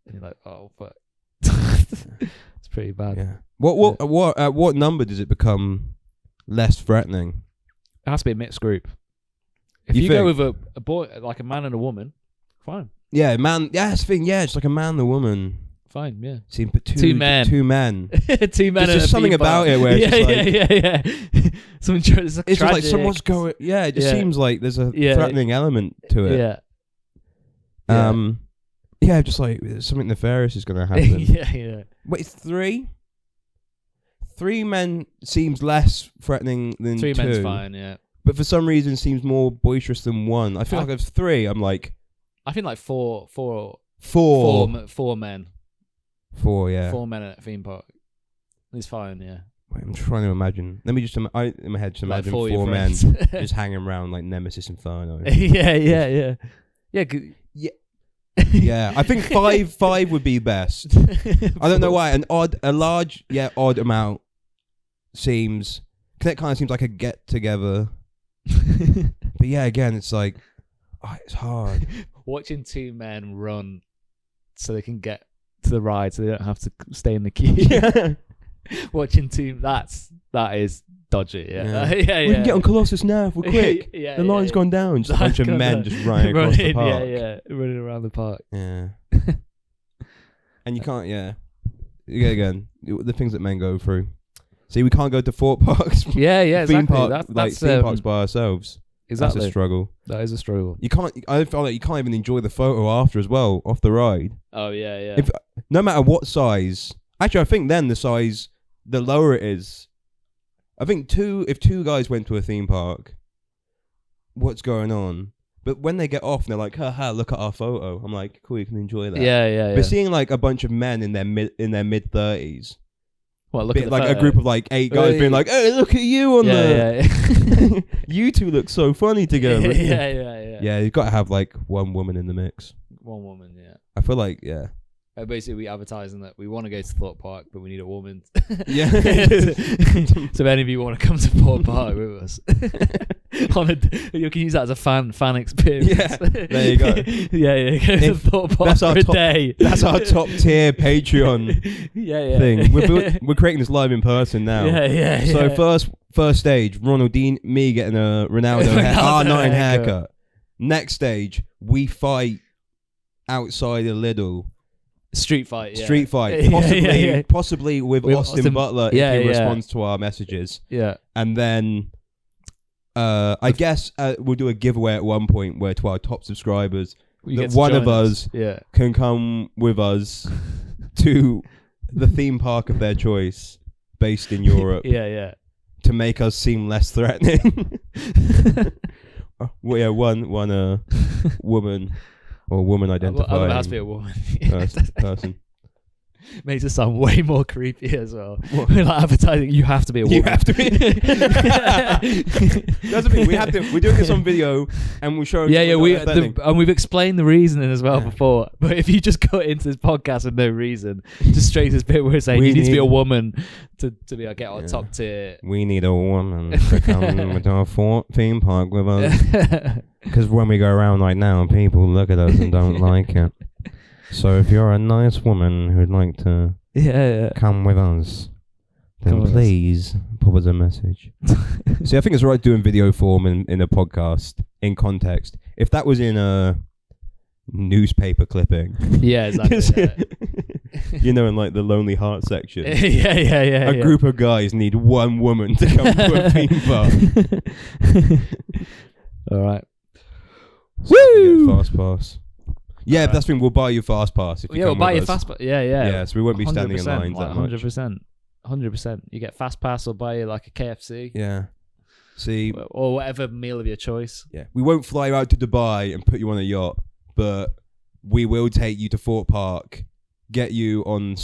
S1: And you're like, oh fuck, it's pretty bad.
S2: Yeah. What number does it become less threatening?
S1: It has to be a mixed group. If you go with a boy, like a man and a woman, fine.
S2: Yeah, man. Yeah, that's the thing. Yeah, it's like a man and a woman.
S1: Fine, yeah.
S2: See, but 2 men. 2 men.
S1: 2 men.
S2: There's just something about it where it's just like...
S1: It's
S2: just like someone's going... Yeah, it just seems like there's a threatening element to it. Yeah, just like something nefarious is going to happen.
S1: Yeah.
S2: Wait, 3? 3 men seems less threatening than 2.
S1: 3 men's fine, yeah.
S2: But for some reason seems more boisterous than 1. I feel like if 3, I'm like...
S1: I think like 4 men.
S2: 4, yeah.
S1: 4 men at a theme park. It's fine, yeah.
S2: Wait, I'm trying to imagine. Let me just in my head just imagine
S1: like
S2: 4 men just hanging around like Nemesis Inferno.
S1: Yeah.
S2: Yeah, I think 5 would be best. I don't know why. A large odd amount seems. It kind of seems like a get together. But yeah, again, it's like, it's hard.
S1: Watching 2 men run so they can get to the ride, so they don't have to stay in the queue.
S2: Yeah.
S1: Watching 2, that is dodgy. Yeah.
S2: We can get on Colossus now if we're quick. The line's gone down. Just a bunch of men just running across the park.
S1: Running around the park.
S2: Yeah. And you can't. Again, the things that men go through. See, we can't go to thought parks.
S1: Theme
S2: park, theme parks by ourselves.
S1: Exactly.
S2: That's a struggle.
S1: That is a struggle.
S2: You can't. I feel like you can't even enjoy the photo after as well off the ride.
S1: Oh yeah.
S2: No matter what size. Actually, I think then the size, the lower it is. I think if 2 guys went to a theme park, what's going on? But when they get off and they're like, haha, look at our photo. I'm like, cool, you can enjoy that.
S1: Yeah.
S2: But seeing like a bunch of men in their mid-30s.
S1: Well, look at
S2: like
S1: photo.
S2: A group of like 8 guys being like, hey, look at you on there. Yeah. You 2 look so funny together. Yeah, you've got to have like 1 woman in the mix.
S1: 1 woman, yeah.
S2: I feel like,
S1: basically, we advertising that we want to go to Thought Park, but we need a woman.
S2: Yeah.
S1: So if any of you want to come to Thought Park with us, You can use that as a fan experience.
S2: Yeah, there you go.
S1: Yeah. Thought
S2: That's our
S1: for a
S2: top-
S1: day.
S2: That's our top tier Patreon
S1: Yeah.
S2: thing. We're creating this live in person now.
S1: Yeah.
S2: So first stage, Ronaldinho, me getting a Ronaldo R9 haircut. Next stage, we fight outside a Lidl.
S1: Street fight.
S2: Possibly with Austin Butler if he responds to our messages.
S1: Yeah.
S2: And then I guess we'll do a giveaway at one point where to our top subscribers, that one of us can come with us to the theme park of their choice based in Europe.
S1: Yeah.
S2: To make us seem less threatening. One woman or woman identifying.
S1: It has to be a woman.
S2: Person.
S1: Makes it sound way more creepy as well. We're like advertising. You have to be a woman.
S2: You have to be. That's the thing. We have to. We're doing this on video, and we're showing.
S1: And we've explained the reasoning as well before. But if you just got into this podcast with no reason, just straight to this bit where we're saying you need to be a woman to be able to get our top tier.
S2: We need a woman to come to our theme park with us. Because when we go around right now, people look at us and don't like it. So if you're a nice woman who'd like to come with us, then please pop us a message. See, I think it's right doing video form in a podcast in context. If that was in a newspaper clipping.
S1: Yeah, exactly.
S2: You know, in like the Lonely Heart section.
S1: Yeah.
S2: A group of guys need one woman to come to a theme park.
S1: All right.
S2: Woo! Fast pass. Yeah, that's the thing. We'll buy you fast pass. If you
S1: we'll buy you fast pass. Yeah.
S2: Yeah, so we won't be standing in lines that much.
S1: 100%. You get fast pass, or buy you like a KFC.
S2: Yeah. See,
S1: or whatever meal of your choice.
S2: Yeah, we won't fly you out to Dubai and put you on a yacht, but we will take you to Fort Park, get you on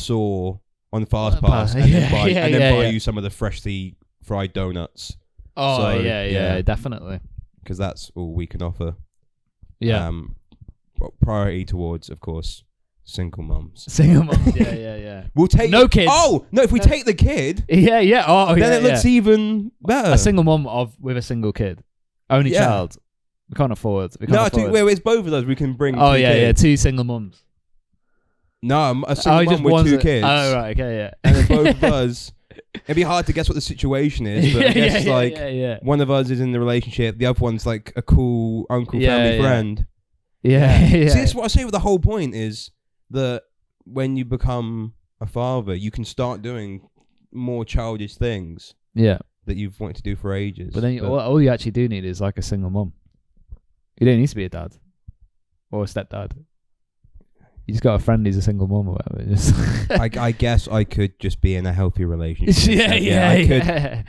S2: on fast pass, and then buy you some of the freshly fried donuts.
S1: Oh, so, yeah, definitely.
S2: Because that's all we can offer.
S1: Yeah.
S2: Priority towards, of course, single mums.
S1: Yeah.
S2: We'll take
S1: no kids.
S2: Oh no! If we take the kid,
S1: yeah. Oh,
S2: then it looks even better.
S1: A single mum with a single kid, only child. We can't afford.
S2: It's both of us. We can bring.
S1: Oh yeah, two single mums.
S2: No, a single mum with two kids.
S1: Oh right, okay, yeah.
S2: And then both of us. It'd be hard to guess what the situation is, but I guess one of us is in the relationship, the other one's like a cool uncle, family friend.
S1: Yeah.
S2: See, that's what I say with the whole point is that when you become a father, you can start doing more childish things.
S1: Yeah.
S2: That you've wanted to do for ages.
S1: But then all you actually do need is like a single mum. You don't need to be a dad or a stepdad. You just got a friend who's a single mum or whatever. Just
S2: I guess I could just be in a healthy relationship.
S1: Yeah.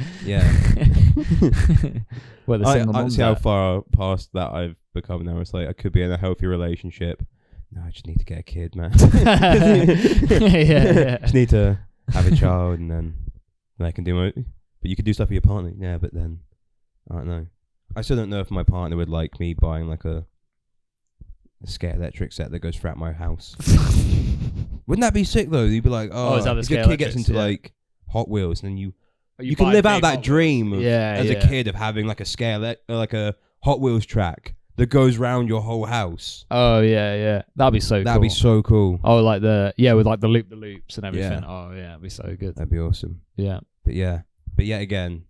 S1: Well, the single mum.
S2: See how far past that I've become now. It's like I could be in a healthy relationship. No, I just need to get a kid, man. Just need to have a child, and then I can do my. But you can do stuff with your partner, yeah. But then I don't know. I still don't know if my partner would like me buying like a scare electric set that goes throughout my house. Wouldn't that be sick though? You'd be like, if your kid gets into like Hot Wheels, and then you can live out that dream of, as a kid of having like a scare like a Hot Wheels track that goes round your whole house.
S1: Oh yeah, that'd be so cool.
S2: That'd be so cool.
S1: Oh, like with like the loops and everything. Yeah. Oh yeah, it'd be so good.
S2: That'd be awesome.
S1: Yeah.
S2: But yet again,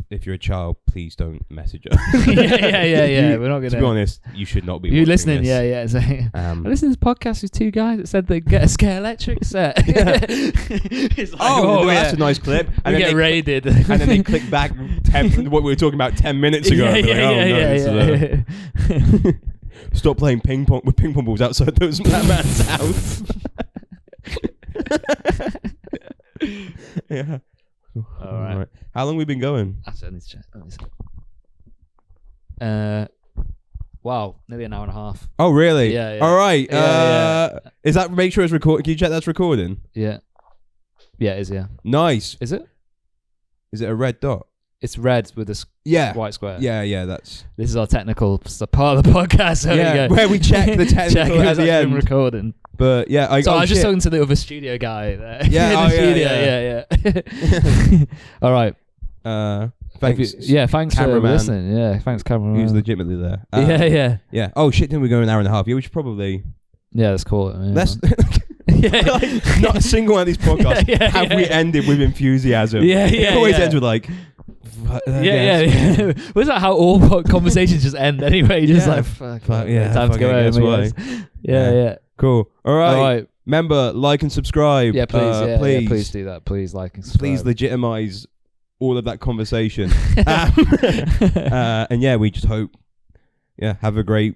S2: if you're a child, please don't message us.
S1: Yeah. We're not gonna.
S2: To be honest, you should not be.
S1: You listening?
S2: This.
S1: Yeah. So, I listened to this podcast with two guys that said they get a scare electric set. It's like,
S2: that's a nice clip.
S1: And then get raided.
S2: And then they click back what we were talking about 10 minutes ago. Stop playing ping pong with ping pong balls outside that man's house. Yeah.
S1: All right.
S2: How long have we been going?
S1: Actually, I need to check. Wow, nearly an hour and a half.
S2: Oh, really?
S1: Yeah.
S2: All right. Is that? Make sure it's recording. Can you check that's recording?
S1: Yeah. Yeah, it is. Yeah.
S2: Nice.
S1: Is it?
S2: Is it a red dot?
S1: It's red with a white square.
S2: Yeah. This
S1: is our technical part of the podcast. So
S2: where we check the technical at the end.
S1: Recording.
S2: But yeah,
S1: I was just talking to the other studio guy there.
S2: Yeah,
S1: Yeah. All right.
S2: Thanks.
S1: Thanks for
S2: cameraman.
S1: listening. Yeah, thanks, cameraman.
S2: Who's legitimately there.
S1: Yeah.
S2: Oh shit, didn't we go an hour and a half? Yeah, we should probably...
S1: Yeah, let's call it. Yeah.
S2: Let's... Not a single one of these podcasts have we ended with enthusiasm. It always ends with like...
S1: Yeah. Was that how all conversations just end anyway? Just like, fuck time to go home. Yeah.
S2: Cool. All right. Remember, like and subscribe.
S1: Yeah, please. Please do that. Please like and subscribe.
S2: Please legitimize all of that conversation. And we just hope, have a great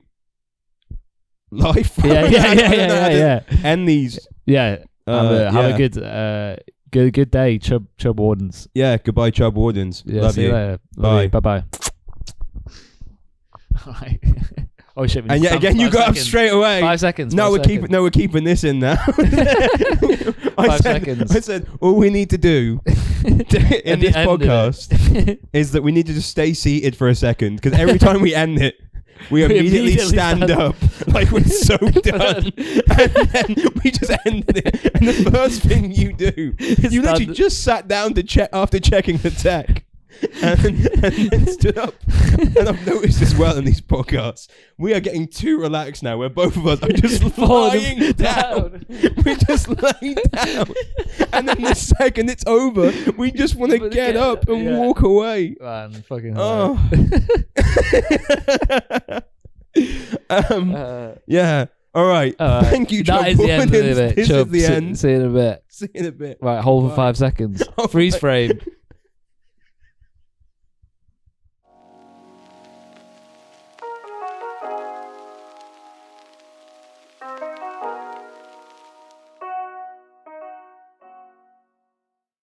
S2: life.
S1: Yeah.
S2: End these.
S1: Yeah. Have a good day, Chubb Wardens.
S2: Yeah, goodbye, Chubb Wardens.
S1: Yeah,
S2: Love
S1: see
S2: you.
S1: Later.
S2: Bye.
S1: Bye. Alright. Oh shit!
S2: And again, you got up straight away.
S1: 5 seconds.
S2: No, we're keeping this in now.
S1: 5 seconds.
S2: I said all we need to do in this podcast is that we need to just stay seated for a second, because every time we end it, we immediately stand up like we're so done, and then we just ended it. And the first thing you do, you literally just sat down to check after checking the tech. And then stood up. And I've noticed as well in these podcasts, we are getting too relaxed now, where both of us are just lying down. We just lay down, and then the second it's over, we just want to get up and walk away.
S1: Man, fucking
S2: All right. Thank you, Chubb.
S1: That is the end of it.
S2: This is the end.
S1: See you in a bit.
S2: See you in a bit.
S1: Right, hold for 5 seconds. Freeze frame.